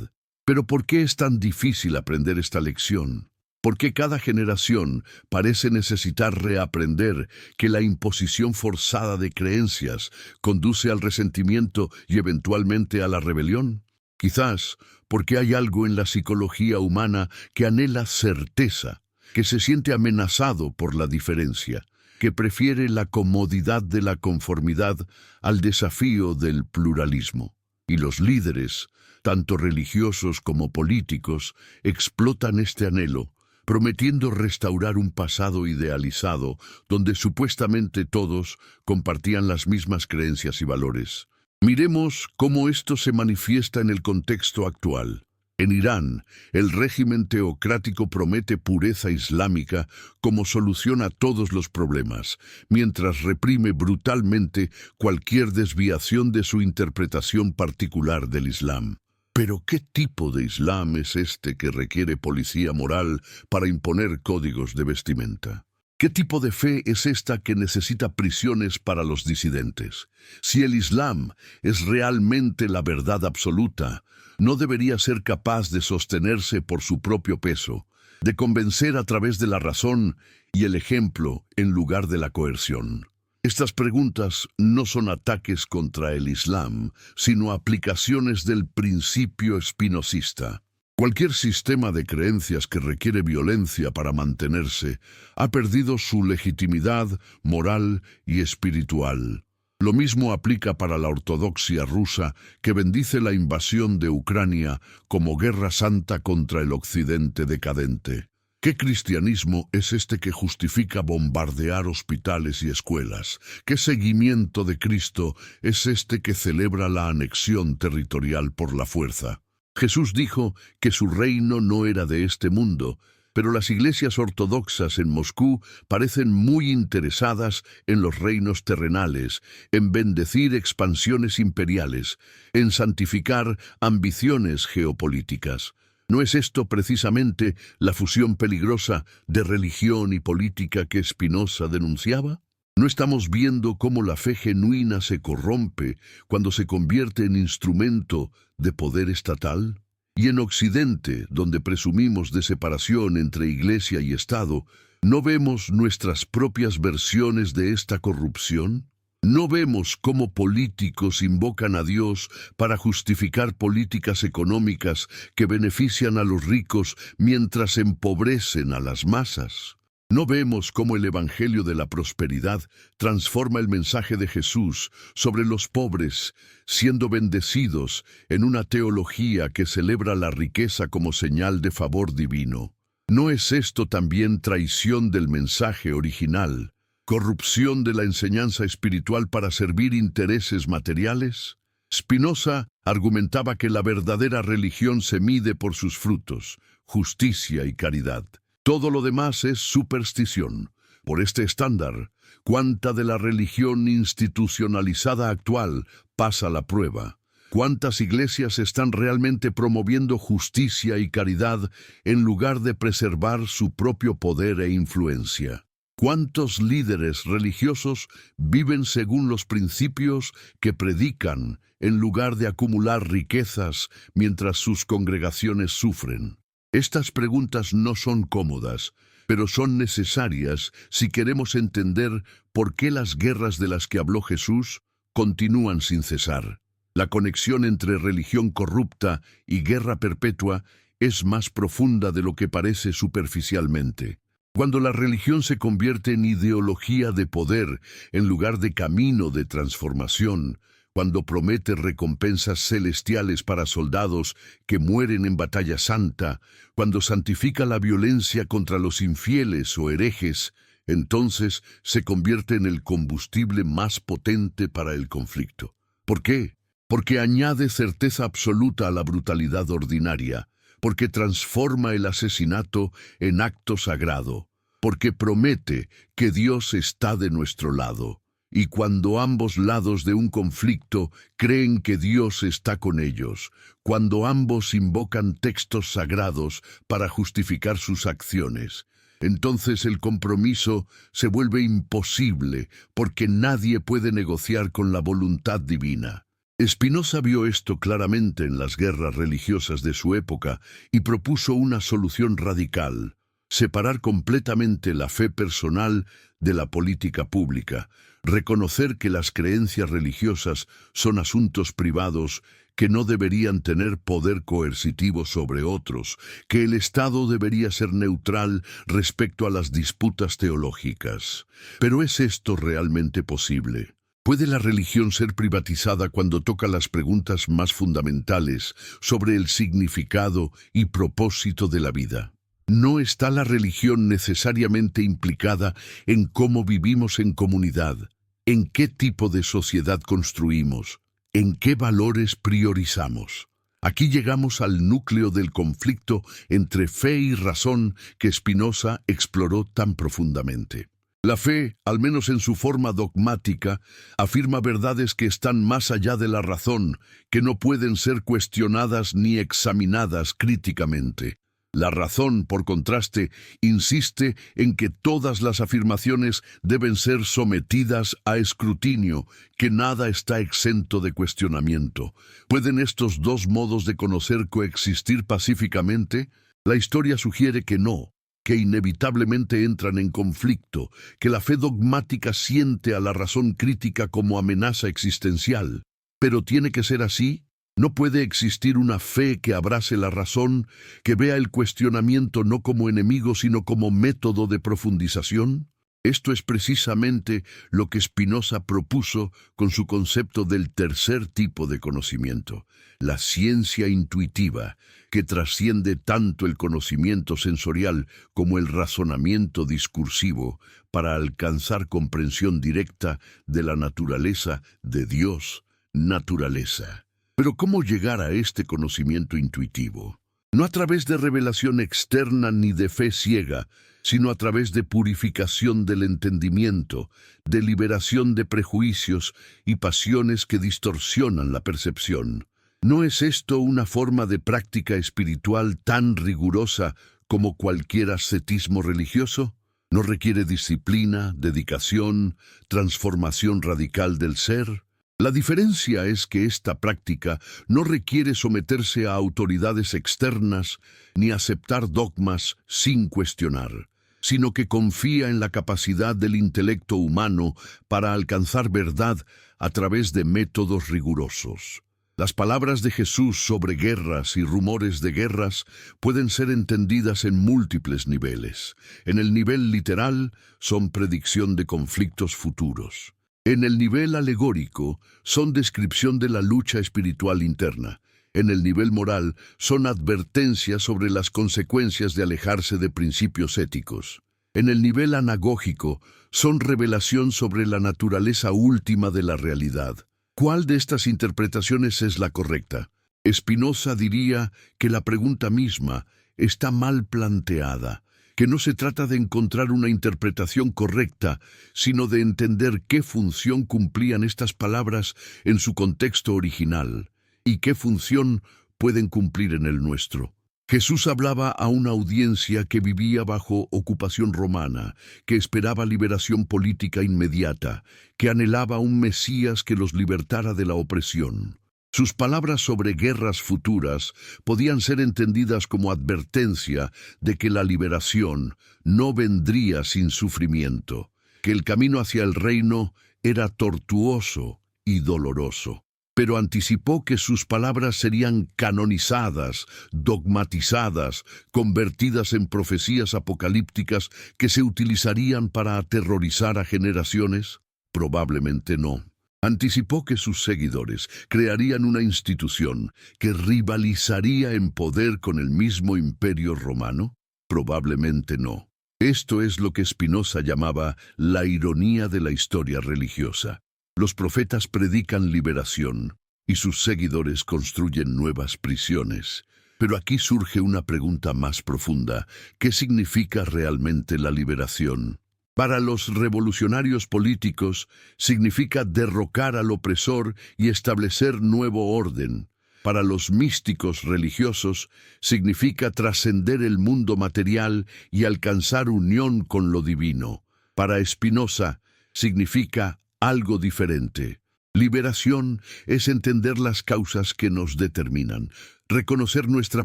Pero ¿por qué es tan difícil aprender esta lección? ¿Por qué cada generación parece necesitar reaprender que la imposición forzada de creencias conduce al resentimiento y eventualmente a la rebelión? Quizás porque hay algo en la psicología humana que anhela certeza, que se siente amenazado por la diferencia, que prefiere la comodidad de la conformidad al desafío del pluralismo. Y los líderes, tanto religiosos como políticos, explotan este anhelo, prometiendo restaurar un pasado idealizado donde supuestamente todos compartían las mismas creencias y valores. Miremos cómo esto se manifiesta en el contexto actual. En Irán, el régimen teocrático promete pureza islámica como solución a todos los problemas, mientras reprime brutalmente cualquier desviación de su interpretación particular del Islam. Pero ¿qué tipo de Islam es este que requiere policía moral para imponer códigos de vestimenta? ¿Qué tipo de fe es esta que necesita prisiones para los disidentes? Si el Islam es realmente la verdad absoluta, no debería ser capaz de sostenerse por su propio peso, de convencer a través de la razón y el ejemplo en lugar de la coerción. Estas preguntas no son ataques contra el Islam, sino aplicaciones del principio espinosista. Cualquier sistema de creencias que requiere violencia para mantenerse ha perdido su legitimidad moral y espiritual. Lo mismo aplica para la ortodoxia rusa, que bendice la invasión de Ucrania como guerra santa contra el occidente decadente. ¿Qué cristianismo es este que justifica bombardear hospitales y escuelas? ¿Qué seguimiento de Cristo es este que celebra la anexión territorial por la fuerza? Jesús dijo que su reino no era de este mundo, Pero las iglesias ortodoxas en Moscú parecen muy interesadas en los reinos terrenales, en bendecir expansiones imperiales, en santificar ambiciones geopolíticas. ¿No es esto precisamente la fusión peligrosa de religión y política que Spinoza denunciaba? ¿No estamos viendo cómo la fe genuina se corrompe cuando se convierte en instrumento de poder estatal? Y en Occidente, donde presumimos de separación entre Iglesia y Estado, ¿no vemos nuestras propias versiones de esta corrupción? ¿No vemos cómo políticos invocan a Dios para justificar políticas económicas que benefician a los ricos mientras empobrecen a las masas? ¿No vemos cómo el Evangelio de la prosperidad transforma el mensaje de Jesús sobre los pobres, siendo bendecidos en una teología que celebra la riqueza como señal de favor divino? ¿No es esto también traición del mensaje original, corrupción de la enseñanza espiritual para servir intereses materiales? Spinoza argumentaba que la verdadera religión se mide por sus frutos, justicia y caridad. Todo lo demás es superstición. Por este estándar, ¿cuánta de la religión institucionalizada actual pasa la prueba? ¿Cuántas iglesias están realmente promoviendo justicia y caridad en lugar de preservar su propio poder e influencia? ¿Cuántos líderes religiosos viven según los principios que predican en lugar de acumular riquezas mientras sus congregaciones sufren? Estas preguntas no son cómodas, pero son necesarias si queremos entender por qué las guerras de las que habló Jesús continúan sin cesar. La conexión entre religión corrupta y guerra perpetua es más profunda de lo que parece superficialmente. Cuando la religión se convierte en ideología de poder en lugar de camino de transformación, cuando promete recompensas celestiales para soldados que mueren en batalla santa, cuando santifica la violencia contra los infieles o herejes, entonces se convierte en el combustible más potente para el conflicto. ¿Por qué? Porque añade certeza absoluta a la brutalidad ordinaria, porque transforma el asesinato en acto sagrado, porque promete que Dios está de nuestro lado. Y cuando ambos lados de un conflicto creen que Dios está con ellos, cuando ambos invocan textos sagrados para justificar sus acciones, entonces el compromiso se vuelve imposible porque nadie puede negociar con la voluntad divina. Spinoza vio esto claramente en las guerras religiosas de su época y propuso una solución radical: separar completamente la fe personal de la política pública, reconocer que las creencias religiosas son asuntos privados que no deberían tener poder coercitivo sobre otros, que el Estado debería ser neutral respecto a las disputas teológicas. ¿Pero es esto realmente posible? ¿Puede la religión ser privatizada cuando toca las preguntas más fundamentales sobre el significado y propósito de la vida? ¿No está la religión necesariamente implicada en cómo vivimos en comunidad, en qué tipo de sociedad construimos, en qué valores priorizamos? Aquí llegamos al núcleo del conflicto entre fe y razón que Spinoza exploró tan profundamente. La fe, al menos en su forma dogmática, afirma verdades que están más allá de la razón, que no pueden ser cuestionadas ni examinadas críticamente. La razón, por contraste, insiste en que todas las afirmaciones deben ser sometidas a escrutinio, que nada está exento de cuestionamiento. ¿Pueden estos dos modos de conocer coexistir pacíficamente? La historia sugiere que no, que inevitablemente entran en conflicto, que la fe dogmática siente a la razón crítica como amenaza existencial. ¿Pero tiene que ser así? ¿No puede existir una fe que abrace la razón, que vea el cuestionamiento no como enemigo sino como método de profundización? Esto es precisamente lo que Spinoza propuso con su concepto del tercer tipo de conocimiento, la ciencia intuitiva, que trasciende tanto el conocimiento sensorial como el razonamiento discursivo para alcanzar comprensión directa de la naturaleza de Dios, naturaleza. Pero ¿cómo llegar a este conocimiento intuitivo? no a través de revelación externa ni de fe ciega, sino a través de purificación del entendimiento, de liberación de prejuicios y pasiones que distorsionan la percepción. ¿No es esto una forma de práctica espiritual tan rigurosa como cualquier ascetismo religioso? ¿No requiere disciplina, dedicación, transformación radical del ser? La diferencia es que esta práctica no requiere someterse a autoridades externas ni aceptar dogmas sin cuestionar, sino que confía en la capacidad del intelecto humano para alcanzar verdad a través de métodos rigurosos. Las palabras de Jesús sobre guerras y rumores de guerras pueden ser entendidas en múltiples niveles. En el nivel literal, son predicción de conflictos futuros. En el nivel alegórico, son descripción de la lucha espiritual interna. En el nivel moral, son advertencias sobre las consecuencias de alejarse de principios éticos. En el nivel anagógico, son revelación sobre la naturaleza última de la realidad. ¿Cuál de estas interpretaciones es la correcta? Spinoza diría que la pregunta misma está mal planteada, que no se trata de encontrar una interpretación correcta, sino de entender qué función cumplían estas palabras en su contexto original y qué función pueden cumplir en el nuestro. Jesús hablaba a una audiencia que vivía bajo ocupación romana, que esperaba liberación política inmediata, que anhelaba un Mesías que los libertara de la opresión. Sus palabras sobre guerras futuras podían ser entendidas como advertencia de que la liberación no vendría sin sufrimiento, que el camino hacia el reino era tortuoso y doloroso. Pero anticipó que sus palabras serían canonizadas, dogmatizadas, convertidas en profecías apocalípticas que se utilizarían para aterrorizar a generaciones. Probablemente no. Anticipó que sus seguidores crearían una institución que rivalizaría en poder con el mismo imperio romano. Probablemente no. Esto es lo que Spinoza llamaba la ironía de la historia religiosa. Los profetas predican liberación y sus seguidores construyen nuevas prisiones. Pero aquí surge una pregunta más profunda. ¿Qué significa realmente la liberación? Para los revolucionarios políticos, significa derrocar al opresor y establecer nuevo orden. Para los místicos religiosos, significa trascender el mundo material y alcanzar unión con lo divino. Para Spinoza, significa algo diferente. Liberación es entender las causas que nos determinan, reconocer nuestra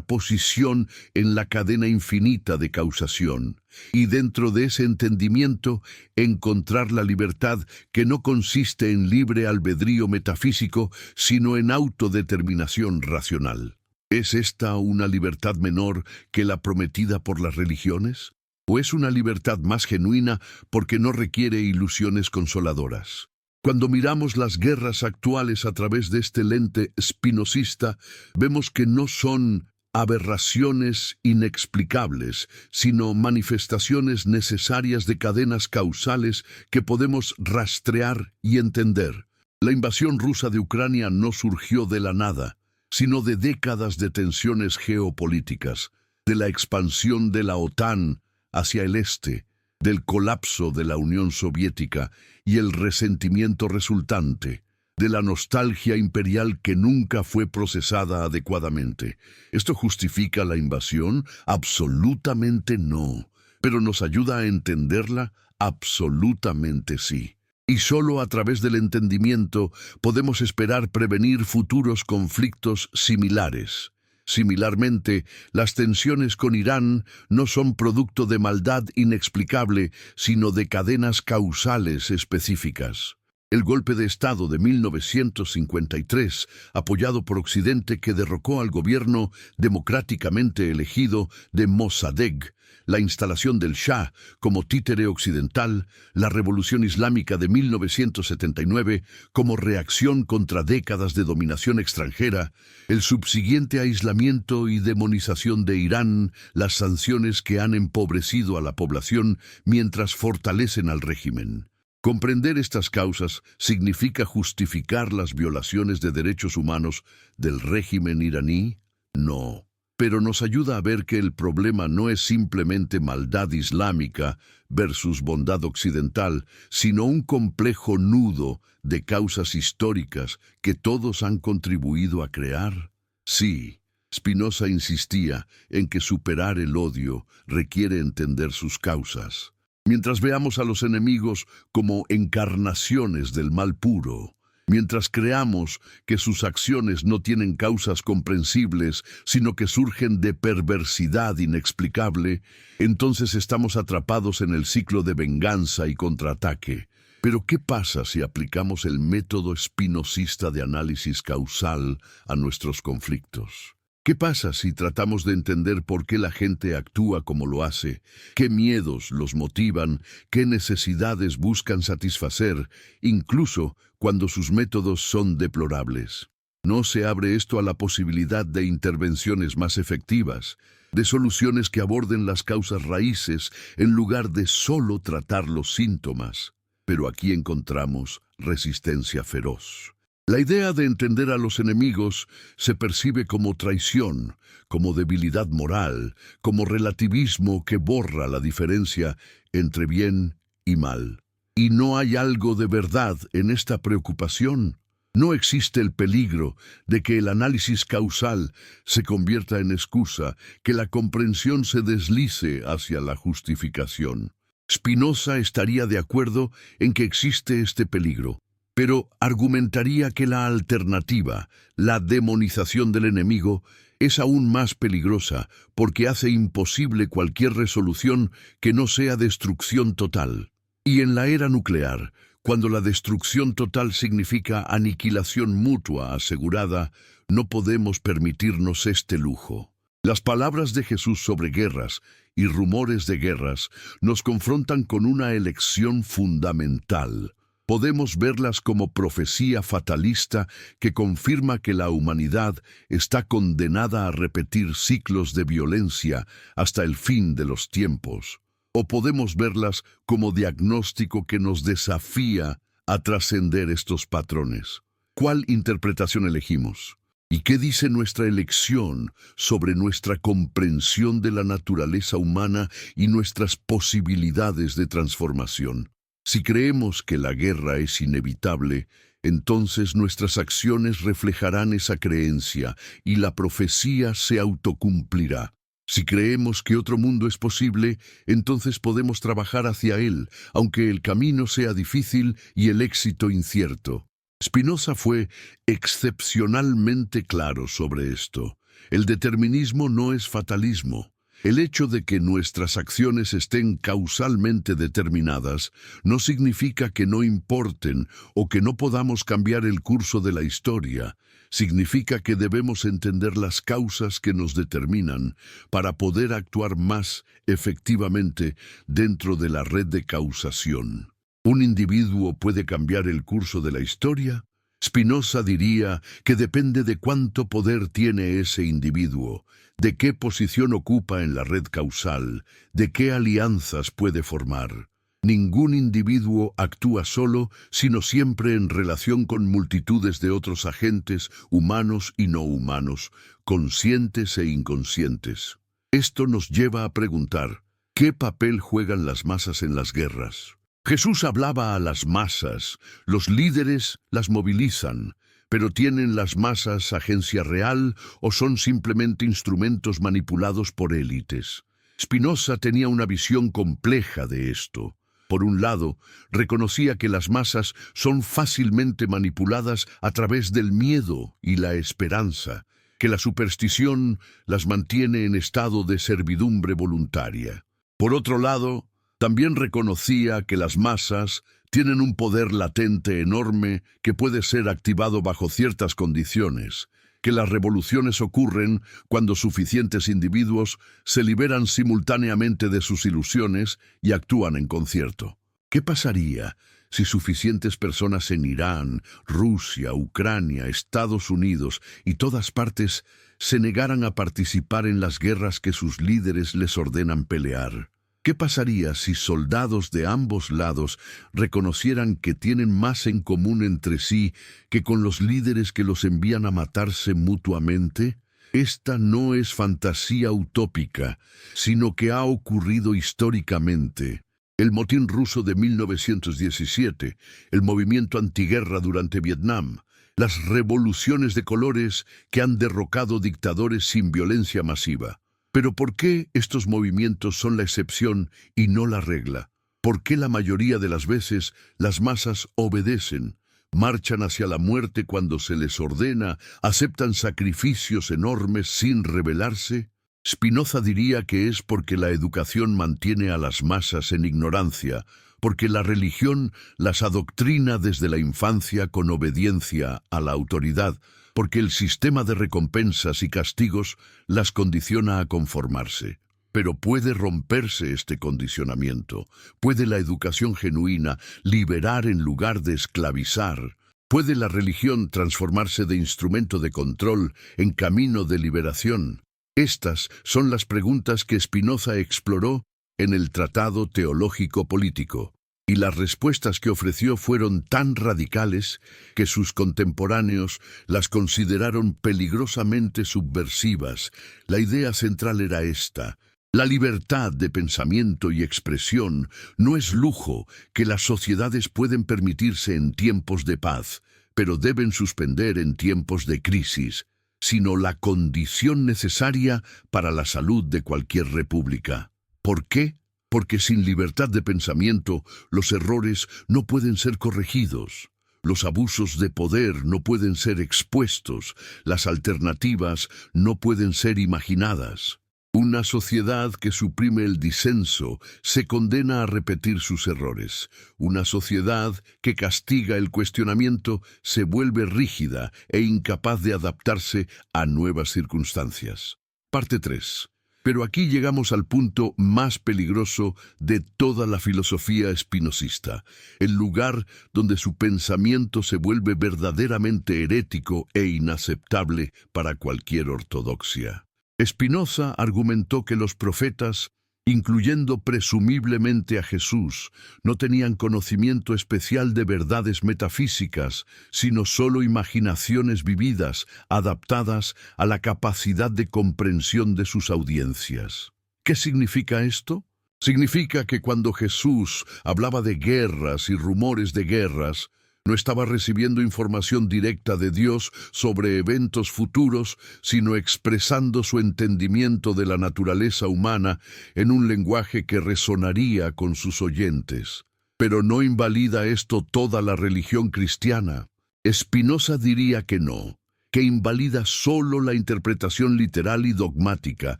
posición en la cadena infinita de causación, y dentro de ese entendimiento encontrar la libertad que no consiste en libre albedrío metafísico, sino en autodeterminación racional. ¿Es esta una libertad menor que la prometida por las religiones? ¿O es una libertad más genuina porque no requiere ilusiones consoladoras? Cuando miramos las guerras actuales a través de este lente spinozista, vemos que no son aberraciones inexplicables, sino manifestaciones necesarias de cadenas causales que podemos rastrear y entender. La invasión rusa de Ucrania no surgió de la nada, sino de décadas de tensiones geopolíticas, de la expansión de la OTAN hacia el este, del colapso de la Unión Soviética y el resentimiento resultante, de la nostalgia imperial que nunca fue procesada adecuadamente. ¿Esto justifica la invasión? Absolutamente no. ¿Pero nos ayuda a entenderla? Absolutamente sí. Y solo a través del entendimiento podemos esperar prevenir futuros conflictos similares. Similarmente, las tensiones con Irán no son producto de maldad inexplicable, sino de cadenas causales específicas. El golpe de Estado de 1953, apoyado por Occidente, que derrocó al gobierno democráticamente elegido de Mossadegh, la instalación del Shah como títere occidental, la Revolución Islámica de 1979 como reacción contra décadas de dominación extranjera, el subsiguiente aislamiento y demonización de Irán, las sanciones que han empobrecido a la población mientras fortalecen al régimen. Comprender estas causas significa justificar las violaciones de derechos humanos del régimen iraní. No. pero nos ayuda a ver que el problema no es simplemente maldad islámica versus bondad occidental, sino un complejo nudo de causas históricas que todos han contribuido a crear. Sí, Spinoza insistía en que superar el odio requiere entender sus causas. Mientras veamos a los enemigos como encarnaciones del mal puro, mientras creamos que sus acciones no tienen causas comprensibles, sino que surgen de perversidad inexplicable, entonces estamos atrapados en el ciclo de venganza y contraataque. Pero ¿qué pasa si aplicamos el método espinosista de análisis causal a nuestros conflictos? ¿Qué pasa si tratamos de entender por qué la gente actúa como lo hace, qué miedos los motivan, qué necesidades buscan satisfacer, incluso cuando sus métodos son deplorables? ¿No se abre esto a la posibilidad de intervenciones más efectivas, de soluciones que aborden las causas raíces en lugar de solo tratar los síntomas? Pero aquí encontramos resistencia feroz. La idea de entender a los enemigos se percibe como traición, como debilidad moral, como relativismo que borra la diferencia entre bien y mal. Y no hay algo de verdad en esta preocupación. No existe el peligro de que el análisis causal se convierta en excusa, que la comprensión se deslice hacia la justificación. Spinoza estaría de acuerdo en que existe este peligro, pero argumentaría que la alternativa, la demonización del enemigo, es aún más peligrosa porque hace imposible cualquier resolución que no sea destrucción total. Y en la era nuclear, cuando la destrucción total significa aniquilación mutua asegurada, no podemos permitirnos este lujo. Las palabras de Jesús sobre guerras y rumores de guerras nos confrontan con una elección fundamental. Podemos verlas como profecía fatalista que confirma que la humanidad está condenada a repetir ciclos de violencia hasta el fin de los tiempos. O podemos verlas como diagnóstico que nos desafía a trascender estos patrones. ¿Cuál interpretación elegimos? ¿Y qué dice nuestra elección sobre nuestra comprensión de la naturaleza humana y nuestras posibilidades de transformación? Si creemos que la guerra es inevitable, entonces nuestras acciones reflejarán esa creencia y la profecía se autocumplirá. Si creemos que otro mundo es posible, entonces podemos trabajar hacia él, aunque el camino sea difícil y el éxito incierto. Spinoza fue excepcionalmente claro sobre esto. El determinismo no es fatalismo. El hecho de que nuestras acciones estén causalmente determinadas no significa que no importen o que no podamos cambiar el curso de la historia. Significa que debemos entender las causas que nos determinan para poder actuar más efectivamente dentro de la red de causación. ¿Un individuo puede cambiar el curso de la historia? Spinoza diría que depende de cuánto poder tiene ese individuo, de qué posición ocupa en la red causal, de qué alianzas puede formar. Ningún individuo actúa solo, sino siempre en relación con multitudes de otros agentes, humanos y no humanos, conscientes e inconscientes. Esto nos lleva a preguntar, ¿qué papel juegan las masas en las guerras? Jesús hablaba a las masas, los líderes las movilizan, pero ¿tienen las masas agencia real o son simplemente instrumentos manipulados por élites? Spinoza tenía una visión compleja de esto. Por un lado, reconocía que las masas son fácilmente manipuladas a través del miedo y la esperanza, que la superstición las mantiene en estado de servidumbre voluntaria. Por otro lado, también reconocía que las masas tienen un poder latente enorme que puede ser activado bajo ciertas condiciones, que las revoluciones ocurren cuando suficientes individuos se liberan simultáneamente de sus ilusiones y actúan en concierto. ¿Qué pasaría si suficientes personas en Irán, Rusia, Ucrania, Estados Unidos y todas partes se negaran a participar en las guerras que sus líderes les ordenan pelear? ¿Qué pasaría si soldados de ambos lados reconocieran que tienen más en común entre sí que con los líderes que los envían a matarse mutuamente? Esta no es fantasía utópica, sino que ha ocurrido históricamente. El motín ruso de 1917, el movimiento antiguerra durante Vietnam, las revoluciones de colores que han derrocado dictadores sin violencia masiva. Pero ¿por qué estos movimientos son la excepción y no la regla? ¿Por qué la mayoría de las veces las masas obedecen? Marchan hacia la muerte cuando se les ordena, aceptan sacrificios enormes sin rebelarse. Spinoza diría que es porque la educación mantiene a las masas en ignorancia, porque la religión las adoctrina desde la infancia con obediencia a la autoridad, porque el sistema de recompensas y castigos las condiciona a conformarse. Pero puede romperse este condicionamiento, puede la educación genuina liberar en lugar de esclavizar, puede la religión transformarse de instrumento de control en camino de liberación. Estas son las preguntas que Spinoza exploró en el Tratado Teológico Político, y las respuestas que ofreció fueron tan radicales que sus contemporáneos las consideraron peligrosamente subversivas. La idea central era esta: la libertad de pensamiento y expresión no es lujo que las sociedades pueden permitirse en tiempos de paz, pero deben suspender en tiempos de crisis, sino la condición necesaria para la salud de cualquier república. ¿Por qué? Porque sin libertad de pensamiento, los errores no pueden ser corregidos. Los abusos de poder no pueden ser expuestos. Las alternativas no pueden ser imaginadas. Una sociedad que suprime el disenso se condena a repetir sus errores. Una sociedad que castiga el cuestionamiento se vuelve rígida e incapaz de adaptarse a nuevas circunstancias. Parte 3. Pero aquí llegamos al punto más peligroso de toda la filosofía espinosista, el lugar donde su pensamiento se vuelve verdaderamente herético e inaceptable para cualquier ortodoxia. Spinoza argumentó que los profetas, incluyendo presumiblemente a Jesús, no tenían conocimiento especial de verdades metafísicas, sino solo imaginaciones vividas, adaptadas a la capacidad de comprensión de sus audiencias. ¿Qué significa esto? Significa que cuando Jesús hablaba de guerras y rumores de guerras, no estaba recibiendo información directa de Dios sobre eventos futuros, sino expresando su entendimiento de la naturaleza humana en un lenguaje que resonaría con sus oyentes. Pero ¿no invalida esto toda la religión cristiana? Spinoza diría que no, que invalida solo la interpretación literal y dogmática,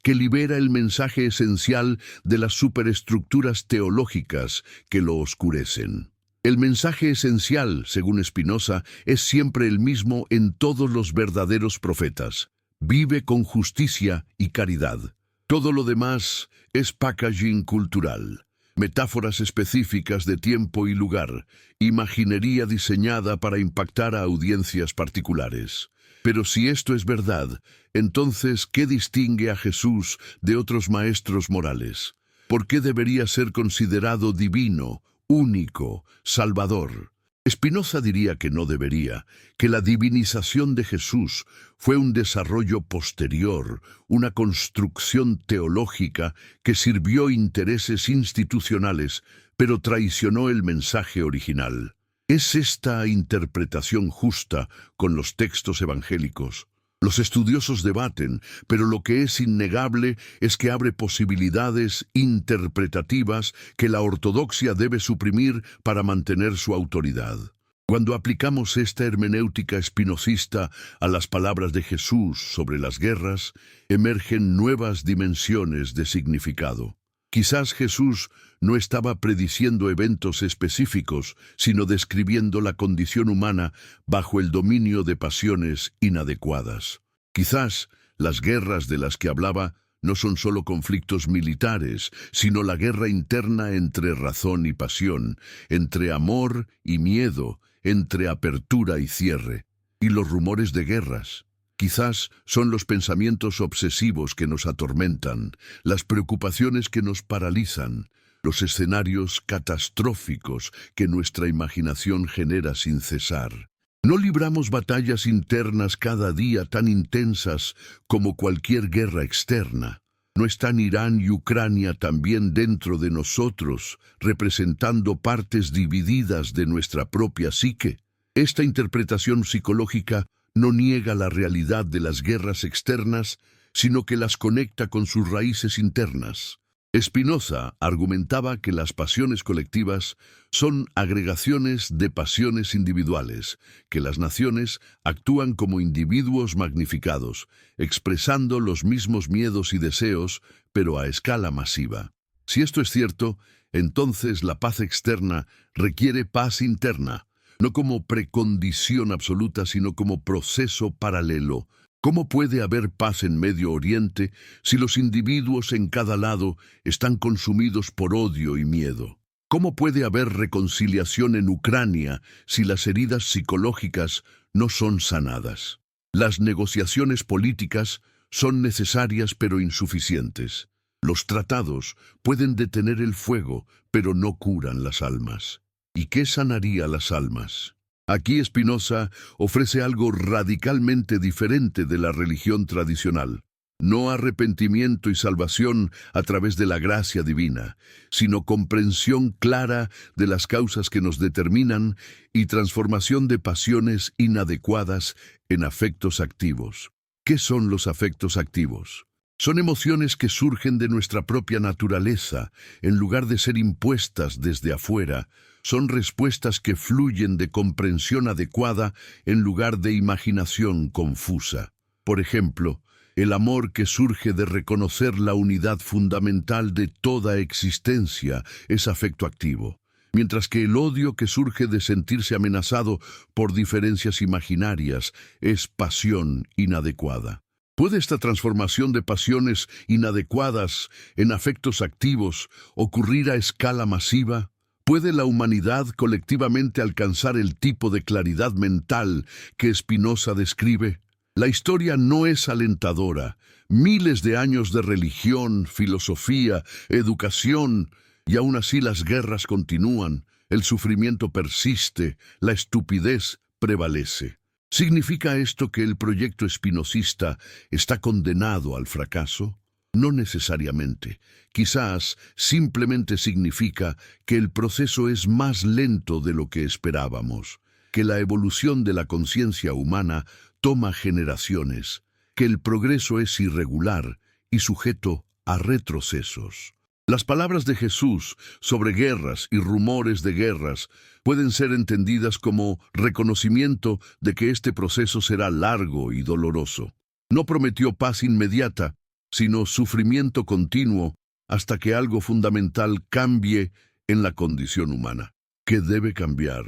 que libera el mensaje esencial de las superestructuras teológicas que lo oscurecen. El mensaje esencial, según Spinoza, es siempre el mismo en todos los verdaderos profetas. Vive con justicia y caridad. Todo lo demás es packaging cultural, metáforas específicas de tiempo y lugar, imaginería diseñada para impactar a audiencias particulares. Pero si esto es verdad, entonces, ¿qué distingue a Jesús de otros maestros morales? ¿Por qué debería ser considerado divino, único, salvador? Spinoza diría que no debería, que la divinización de Jesús fue un desarrollo posterior, una construcción teológica que sirvió intereses institucionales, pero traicionó el mensaje original. ¿Es esta interpretación justa con los textos evangélicos? Los estudiosos debaten, pero lo que es innegable es que abre posibilidades interpretativas que la ortodoxia debe suprimir para mantener su autoridad. Cuando aplicamos esta hermenéutica espinosista a las palabras de Jesús sobre las guerras, emergen nuevas dimensiones de significado. Quizás Jesús no estaba prediciendo eventos específicos, sino describiendo la condición humana bajo el dominio de pasiones inadecuadas. Quizás las guerras de las que hablaba no son solo conflictos militares, sino la guerra interna entre razón y pasión, entre amor y miedo, entre apertura y cierre. Y los rumores de guerras. Quizás son los pensamientos obsesivos que nos atormentan, las preocupaciones que nos paralizan, los escenarios catastróficos que nuestra imaginación genera sin cesar. No libramos batallas internas cada día tan intensas como cualquier guerra externa. ¿No están Irán y Ucrania también dentro de nosotros, representando partes divididas de nuestra propia psique? Esta interpretación psicológica no niega la realidad de las guerras externas, sino que las conecta con sus raíces internas. Spinoza argumentaba que las pasiones colectivas son agregaciones de pasiones individuales, que las naciones actúan como individuos magnificados, expresando los mismos miedos y deseos, pero a escala masiva. Si esto es cierto, entonces la paz externa requiere paz interna, no como precondición absoluta, sino como proceso paralelo. ¿Cómo puede haber paz en Medio Oriente si los individuos en cada lado están consumidos por odio y miedo? ¿Cómo puede haber reconciliación en Ucrania si las heridas psicológicas no son sanadas? Las negociaciones políticas son necesarias pero insuficientes. Los tratados pueden detener el fuego, pero no curan las almas. ¿Y qué sanaría las almas? Aquí Spinoza ofrece algo radicalmente diferente de la religión tradicional. No arrepentimiento y salvación a través de la gracia divina, sino comprensión clara de las causas que nos determinan y transformación de pasiones inadecuadas en afectos activos. ¿Qué son los afectos activos? Son emociones que surgen de nuestra propia naturaleza, en lugar de ser impuestas desde afuera. Son respuestas que fluyen de comprensión adecuada en lugar de imaginación confusa. Por ejemplo, el amor que surge de reconocer la unidad fundamental de toda existencia es afecto activo, mientras que el odio que surge de sentirse amenazado por diferencias imaginarias es pasión inadecuada. ¿Puede esta transformación de pasiones inadecuadas en afectos activos ocurrir a escala masiva? ¿Puede la humanidad colectivamente alcanzar el tipo de claridad mental que Spinoza describe? La historia no es alentadora. Miles de años de religión, filosofía, educación, y aún así las guerras continúan, el sufrimiento persiste, la estupidez prevalece. ¿Significa esto que el proyecto espinosista está condenado al fracaso? No necesariamente. Quizás simplemente significa que el proceso es más lento de lo que esperábamos, que la evolución de la conciencia humana toma generaciones, que el progreso es irregular y sujeto a retrocesos. Las palabras de Jesús sobre guerras y rumores de guerras pueden ser entendidas como reconocimiento de que este proceso será largo y doloroso. No prometió paz inmediata, sino sufrimiento continuo hasta que algo fundamental cambie en la condición humana. ¿Qué debe cambiar?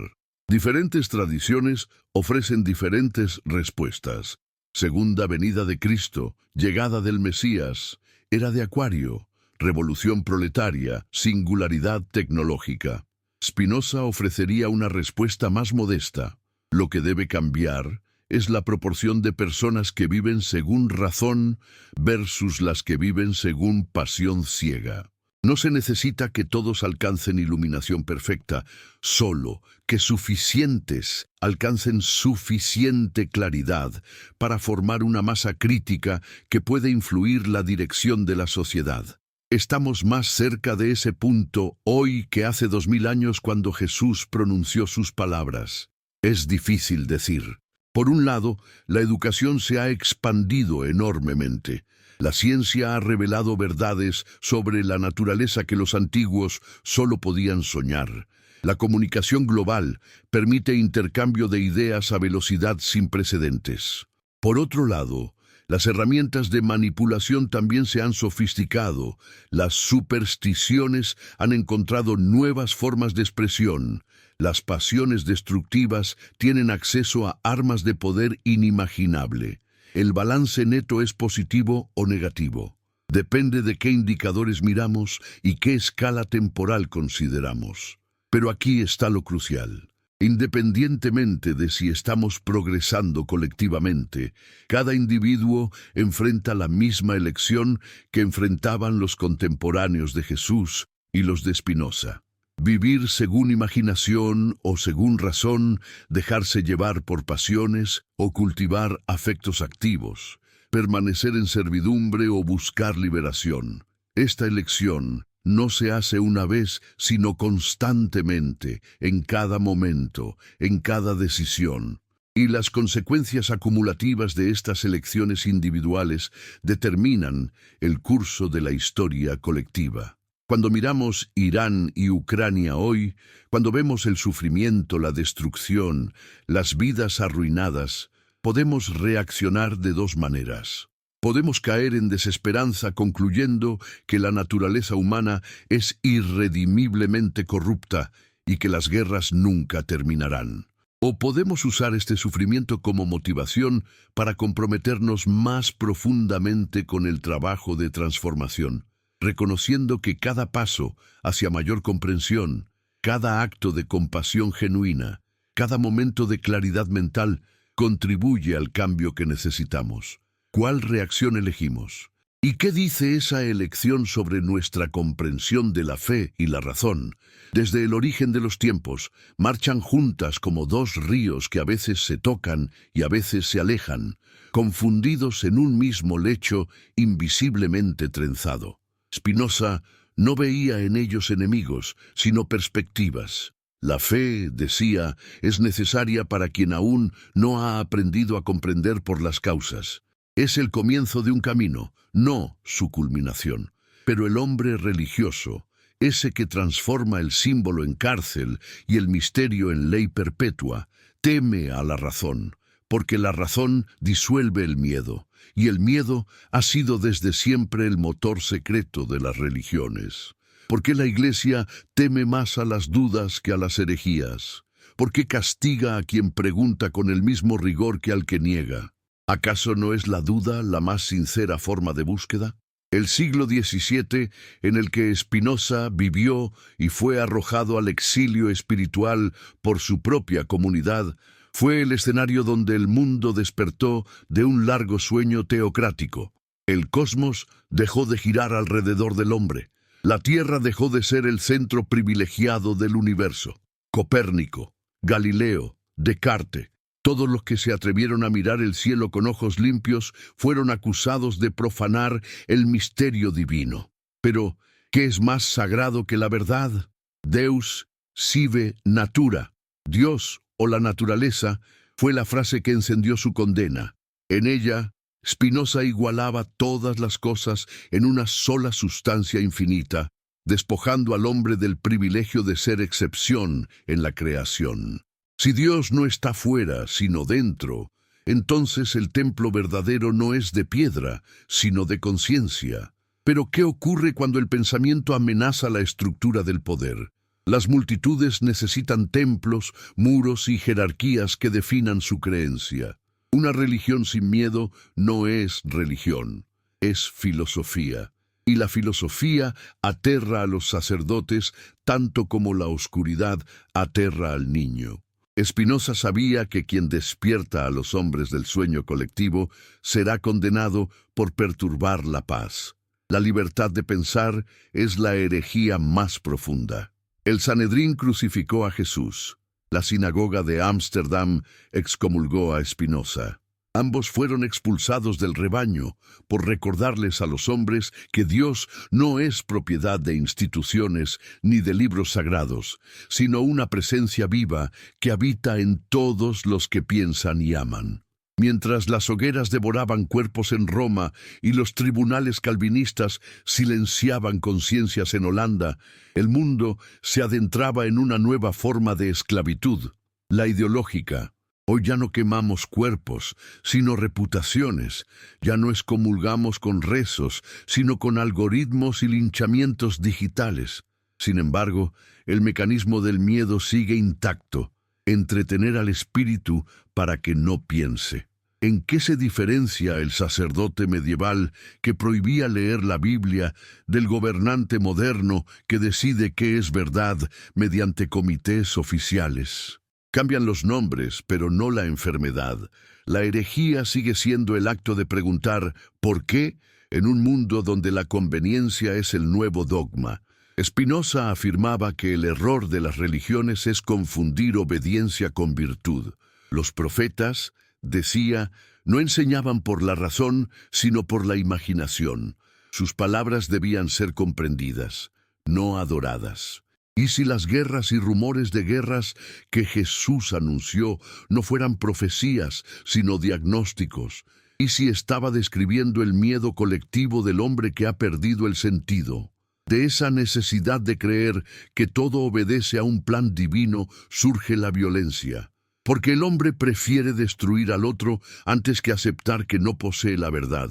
Diferentes tradiciones ofrecen diferentes respuestas. Segunda venida de Cristo, llegada del Mesías, era de Acuario, revolución proletaria, singularidad tecnológica. Spinoza ofrecería una respuesta más modesta. Lo que debe cambiar es la proporción de personas que viven según razón versus las que viven según pasión ciega. No se necesita que todos alcancen iluminación perfecta, solo que suficientes alcancen suficiente claridad para formar una masa crítica que puede influir la dirección de la sociedad. Estamos más cerca de ese punto hoy que hace 2000 años cuando Jesús pronunció sus palabras. Es difícil decir. Por un lado, la educación se ha expandido enormemente. La ciencia ha revelado verdades sobre la naturaleza que los antiguos solo podían soñar. La comunicación global permite intercambio de ideas a velocidad sin precedentes. Por otro lado, las herramientas de manipulación también se han sofisticado. Las supersticiones han encontrado nuevas formas de expresión. Las pasiones destructivas tienen acceso a armas de poder inimaginable. ¿El balance neto es positivo o negativo? Depende de qué indicadores miramos y qué escala temporal consideramos. Pero aquí está lo crucial. Independientemente de si estamos progresando colectivamente, cada individuo enfrenta la misma elección que enfrentaban los contemporáneos de Jesús y los de Spinoza. Vivir según imaginación o según razón, dejarse llevar por pasiones o cultivar afectos activos, permanecer en servidumbre o buscar liberación. Esta elección no se hace una vez, sino constantemente, en cada momento, en cada decisión. Y las consecuencias acumulativas de estas elecciones individuales determinan el curso de la historia colectiva. Cuando miramos Irán y Ucrania hoy, cuando vemos el sufrimiento, la destrucción, las vidas arruinadas, podemos reaccionar de dos maneras. Podemos caer en desesperanza concluyendo que la naturaleza humana es irredimiblemente corrupta y que las guerras nunca terminarán. O podemos usar este sufrimiento como motivación para comprometernos más profundamente con el trabajo de transformación, reconociendo que cada paso hacia mayor comprensión, cada acto de compasión genuina, cada momento de claridad mental contribuye al cambio que necesitamos. ¿Cuál reacción elegimos? ¿Y qué dice esa elección sobre nuestra comprensión de la fe y la razón? Desde el origen de los tiempos, marchan juntas como dos ríos que a veces se tocan y a veces se alejan, confundidos en un mismo lecho invisiblemente trenzado. Spinoza no veía en ellos enemigos, sino perspectivas. La fe, decía, es necesaria para quien aún no ha aprendido a comprender por las causas. Es el comienzo de un camino, no su culminación. Pero el hombre religioso, ese que transforma el símbolo en cárcel y el misterio en ley perpetua, teme a la razón, porque la razón disuelve el miedo, y el miedo ha sido desde siempre el motor secreto de las religiones. ¿Por qué la Iglesia teme más a las dudas que a las herejías? ¿Por qué castiga a quien pregunta con el mismo rigor que al que niega? ¿Acaso no es la duda la más sincera forma de búsqueda? El siglo XVII, en el que Spinoza vivió y fue arrojado al exilio espiritual por su propia comunidad, fue el escenario donde el mundo despertó de un largo sueño teocrático. El cosmos dejó de girar alrededor del hombre. La Tierra dejó de ser el centro privilegiado del universo. Copérnico, Galileo, Descartes, todos los que se atrevieron a mirar el cielo con ojos limpios fueron acusados de profanar el misterio divino. Pero, ¿qué es más sagrado que la verdad? Deus sive natura. Dios, o la naturaleza, fue la frase que encendió su condena. En ella, Spinoza igualaba todas las cosas en una sola sustancia infinita, despojando al hombre del privilegio de ser excepción en la creación. Si Dios no está fuera, sino dentro, entonces el templo verdadero no es de piedra, sino de conciencia. Pero ¿qué ocurre cuando el pensamiento amenaza la estructura del poder? Las multitudes necesitan templos, muros y jerarquías que definan su creencia. Una religión sin miedo no es religión, es filosofía. Y la filosofía aterra a los sacerdotes tanto como la oscuridad aterra al niño. Spinoza sabía que quien despierta a los hombres del sueño colectivo será condenado por perturbar la paz. La libertad de pensar es la herejía más profunda. El Sanedrín crucificó a Jesús. La sinagoga de Ámsterdam excomulgó a Spinoza. Ambos fueron expulsados del rebaño por recordarles a los hombres que Dios no es propiedad de instituciones ni de libros sagrados, sino una presencia viva que habita en todos los que piensan y aman. Mientras las hogueras devoraban cuerpos en Roma y los tribunales calvinistas silenciaban conciencias en Holanda, el mundo se adentraba en una nueva forma de esclavitud, la ideológica. Hoy ya no quemamos cuerpos, sino reputaciones. Ya no excomulgamos con rezos, sino con algoritmos y linchamientos digitales. Sin embargo, el mecanismo del miedo sigue intacto. Entretener al espíritu para que no piense. ¿En qué se diferencia el sacerdote medieval que prohibía leer la Biblia del gobernante moderno que decide qué es verdad mediante comités oficiales? Cambian los nombres, pero no la enfermedad. La herejía sigue siendo el acto de preguntar ¿por qué? En un mundo donde la conveniencia es el nuevo dogma. Spinoza afirmaba que el error de las religiones es confundir obediencia con virtud. Los profetas, decía, no enseñaban por la razón, sino por la imaginación. Sus palabras debían ser comprendidas, no adoradas. ¿Y si las guerras y rumores de guerras que Jesús anunció no fueran profecías, sino diagnósticos? ¿Y si estaba describiendo el miedo colectivo del hombre que ha perdido el sentido? De esa necesidad de creer que todo obedece a un plan divino surge la violencia, porque el hombre prefiere destruir al otro antes que aceptar que no posee la verdad.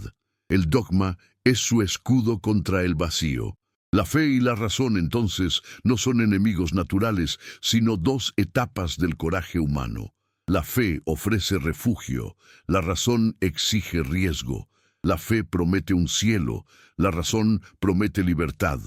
El dogma es su escudo contra el vacío. La fe y la razón, entonces, no son enemigos naturales, sino dos etapas del coraje humano. La fe ofrece refugio, la razón exige riesgo. La fe promete un cielo, la razón promete libertad.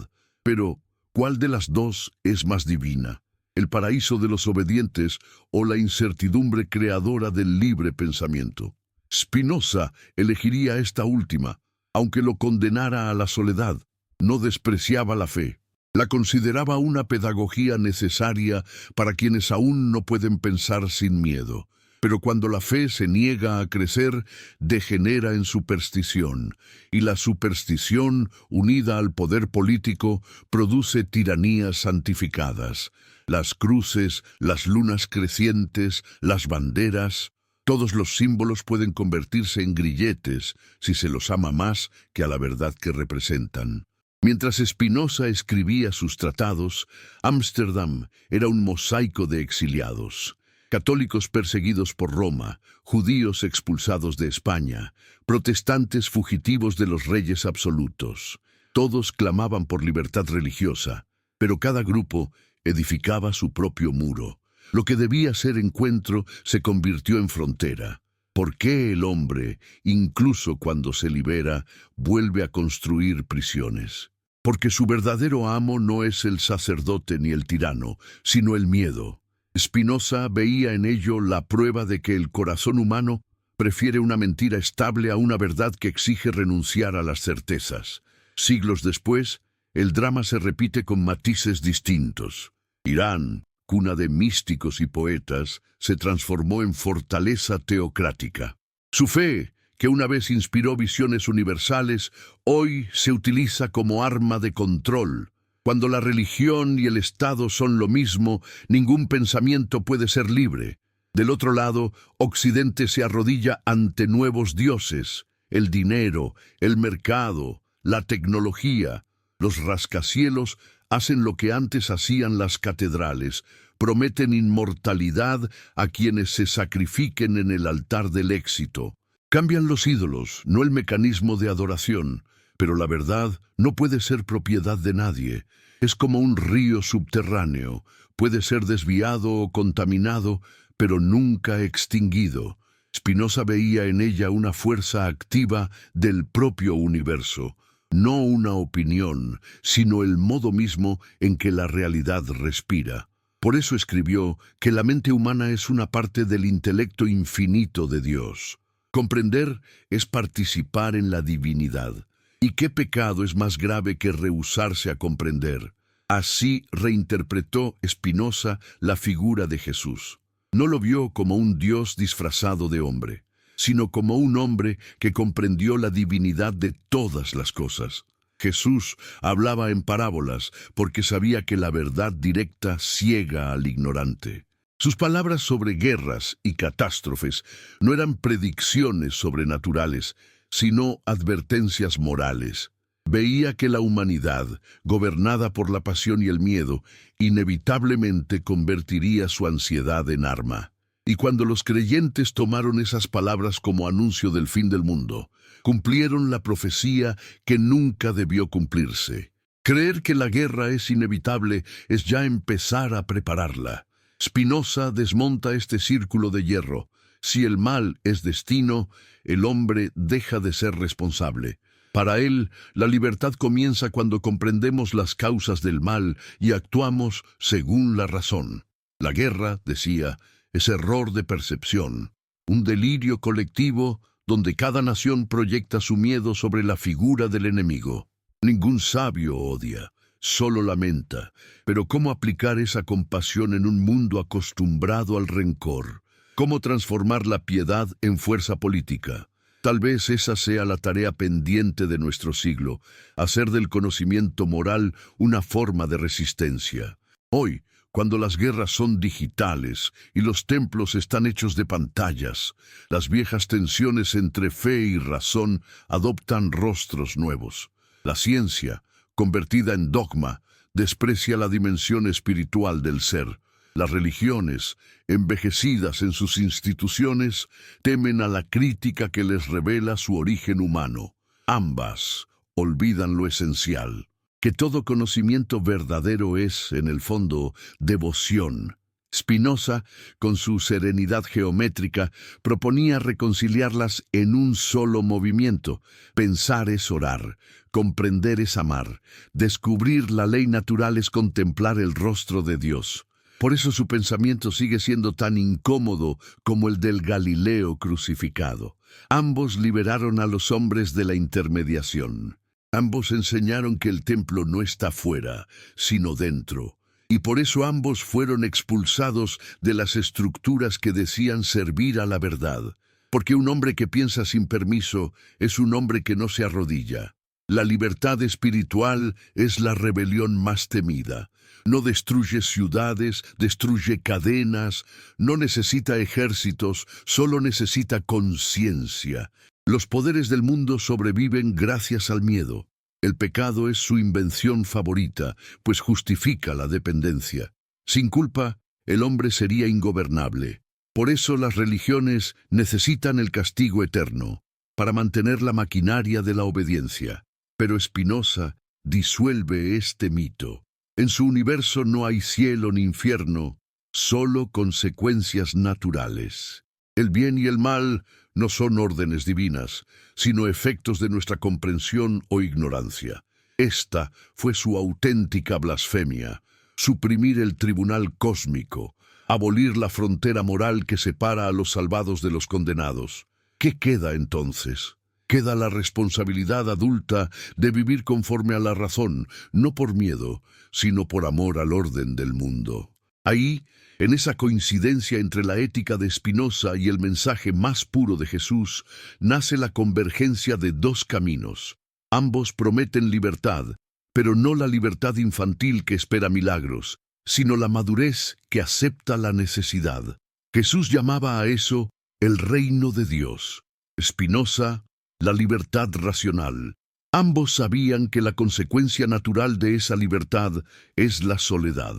Pero, ¿cuál de las dos es más divina? ¿El paraíso de los obedientes o la incertidumbre creadora del libre pensamiento? Spinoza elegiría esta última, aunque lo condenara a la soledad. No despreciaba la fe. La consideraba una pedagogía necesaria para quienes aún no pueden pensar sin miedo. Pero cuando la fe se niega a crecer, degenera en superstición, y la superstición, unida al poder político, produce tiranías santificadas. Las cruces, las lunas crecientes, las banderas, todos los símbolos pueden convertirse en grilletes si se los ama más que a la verdad que representan. Mientras Spinoza escribía sus tratados, Ámsterdam era un mosaico de exiliados. Católicos perseguidos por Roma, judíos expulsados de España, protestantes fugitivos de los reyes absolutos. Todos clamaban por libertad religiosa, pero cada grupo edificaba su propio muro. Lo que debía ser encuentro se convirtió en frontera. ¿Por qué el hombre, incluso cuando se libera, vuelve a construir prisiones? Porque su verdadero amo no es el sacerdote ni el tirano, sino el miedo. Spinoza veía en ello la prueba de que el corazón humano prefiere una mentira estable a una verdad que exige renunciar a las certezas. Siglos después, el drama se repite con matices distintos. Irán, cuna de místicos y poetas, se transformó en fortaleza teocrática. Su fe, que una vez inspiró visiones universales, hoy se utiliza como arma de control. Cuando la religión y el Estado son lo mismo, ningún pensamiento puede ser libre. Del otro lado, Occidente se arrodilla ante nuevos dioses, el dinero, el mercado, la tecnología. Los rascacielos hacen lo que antes hacían las catedrales, prometen inmortalidad a quienes se sacrifiquen en el altar del éxito. Cambian los ídolos, no el mecanismo de adoración, pero la verdad no puede ser propiedad de nadie. Es como un río subterráneo, puede ser desviado o contaminado, pero nunca extinguido. Spinoza veía en ella una fuerza activa del propio universo, no una opinión, sino el modo mismo en que la realidad respira. Por eso escribió que la mente humana es una parte del intelecto infinito de Dios. Comprender es participar en la divinidad. ¿Y qué pecado es más grave que rehusarse a comprender? Así reinterpretó Spinoza la figura de Jesús. No lo vio como un Dios disfrazado de hombre, sino como un hombre que comprendió la divinidad de todas las cosas. Jesús hablaba en parábolas porque sabía que la verdad directa ciega al ignorante. Sus palabras sobre guerras y catástrofes no eran predicciones sobrenaturales, sino advertencias morales. Veía que la humanidad, gobernada por la pasión y el miedo, inevitablemente convertiría su ansiedad en arma. Y cuando los creyentes tomaron esas palabras como anuncio del fin del mundo, cumplieron la profecía que nunca debió cumplirse. Creer que la guerra es inevitable es ya empezar a prepararla. Spinoza desmonta este círculo de hierro. Si el mal es destino, el hombre deja de ser responsable. Para él, la libertad comienza cuando comprendemos las causas del mal y actuamos según la razón. La guerra, decía, es error de percepción, un delirio colectivo donde cada nación proyecta su miedo sobre la figura del enemigo. Ningún sabio odia, solo lamenta. Pero ¿cómo aplicar esa compasión en un mundo acostumbrado al rencor? ¿Cómo transformar la piedad en fuerza política? Tal vez esa sea la tarea pendiente de nuestro siglo, hacer del conocimiento moral una forma de resistencia. Hoy, cuando las guerras son digitales y los templos están hechos de pantallas, las viejas tensiones entre fe y razón adoptan rostros nuevos. La ciencia, convertida en dogma, desprecia la dimensión espiritual del ser. Las religiones, envejecidas en sus instituciones, temen a la crítica que les revela su origen humano. Ambas olvidan lo esencial, que todo conocimiento verdadero es, en el fondo, devoción. Spinoza, con su serenidad geométrica, proponía reconciliarlas en un solo movimiento. Pensar es orar, comprender es amar, descubrir la ley natural es contemplar el rostro de Dios. Por eso su pensamiento sigue siendo tan incómodo como el del Galileo crucificado. Ambos liberaron a los hombres de la intermediación. Ambos enseñaron que el templo no está fuera, sino dentro. Y por eso ambos fueron expulsados de las estructuras que decían servir a la verdad. Porque un hombre que piensa sin permiso es un hombre que no se arrodilla. La libertad espiritual es la rebelión más temida. No destruye ciudades, destruye cadenas, no necesita ejércitos, solo necesita conciencia. Los poderes del mundo sobreviven gracias al miedo. El pecado es su invención favorita, pues justifica la dependencia. Sin culpa, el hombre sería ingobernable. Por eso las religiones necesitan el castigo eterno, para mantener la maquinaria de la obediencia. Pero Spinoza disuelve este mito. En su universo no hay cielo ni infierno, solo consecuencias naturales. El bien y el mal no son órdenes divinas, sino efectos de nuestra comprensión o ignorancia. Esta fue su auténtica blasfemia: suprimir el tribunal cósmico, abolir la frontera moral que separa a los salvados de los condenados. ¿Qué queda entonces? Queda la responsabilidad adulta de vivir conforme a la razón, no por miedo, sino por amor al orden del mundo. Ahí, en esa coincidencia entre la ética de Spinoza y el mensaje más puro de Jesús, nace la convergencia de dos caminos. Ambos prometen libertad, pero no la libertad infantil que espera milagros, sino la madurez que acepta la necesidad. Jesús llamaba a eso el reino de Dios. Spinoza, la libertad racional. Ambos sabían que la consecuencia natural de esa libertad es la soledad.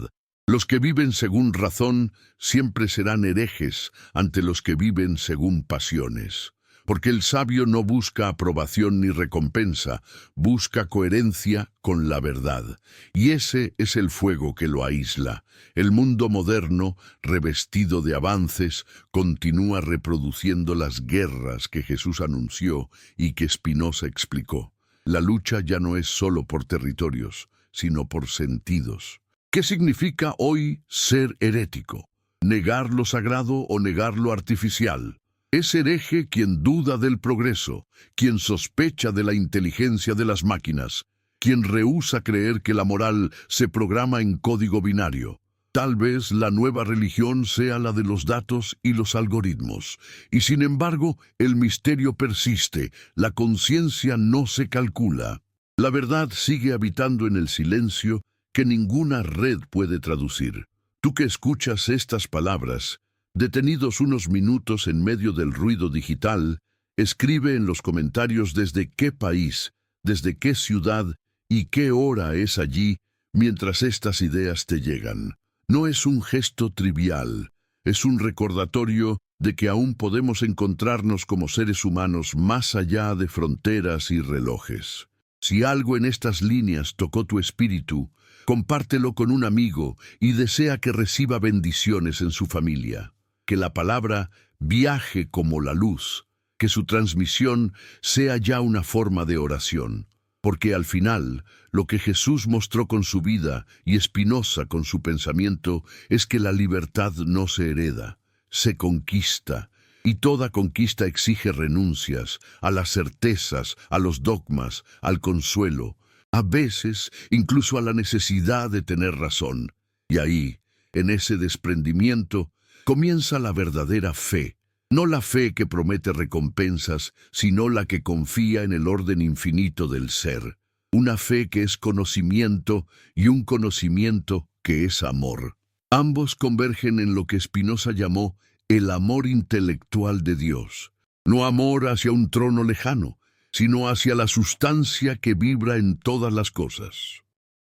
Los que viven según razón siempre serán herejes ante los que viven según pasiones. Porque el sabio no busca aprobación ni recompensa, busca coherencia con la verdad. Y ese es el fuego que lo aísla. El mundo moderno, revestido de avances, continúa reproduciendo las guerras que Jesús anunció y que Spinoza explicó. La lucha ya no es solo por territorios, sino por sentidos. ¿Qué significa hoy ser herético? ¿Negar lo sagrado o negar lo artificial? Es hereje quien duda del progreso, quien sospecha de la inteligencia de las máquinas, quien rehúsa creer que la moral se programa en código binario. Tal vez la nueva religión sea la de los datos y los algoritmos, y sin embargo el misterio persiste, la conciencia no se calcula. La verdad sigue habitando en el silencio que ninguna red puede traducir. Tú que escuchas estas palabras, detenidos unos minutos en medio del ruido digital, escribe en los comentarios desde qué país, desde qué ciudad y qué hora es allí mientras estas ideas te llegan. No es un gesto trivial, es un recordatorio de que aún podemos encontrarnos como seres humanos más allá de fronteras y relojes. Si algo en estas líneas tocó tu espíritu, compártelo con un amigo y desea que reciba bendiciones en su familia. Que la palabra viaje como la luz, que su transmisión sea ya una forma de oración. Porque al final, lo que Jesús mostró con su vida y Spinoza con su pensamiento es que la libertad no se hereda, se conquista. Y toda conquista exige renuncias a las certezas, a los dogmas, al consuelo. a veces incluso a la necesidad de tener razón. Y ahí, en ese desprendimiento, comienza la verdadera fe. No la fe que promete recompensas, sino la que confía en el orden infinito del ser. Una fe que es conocimiento y un conocimiento que es amor. Ambos convergen en lo que Spinoza llamó el amor intelectual de Dios. No amor hacia un trono lejano, sino hacia la sustancia que vibra en todas las cosas.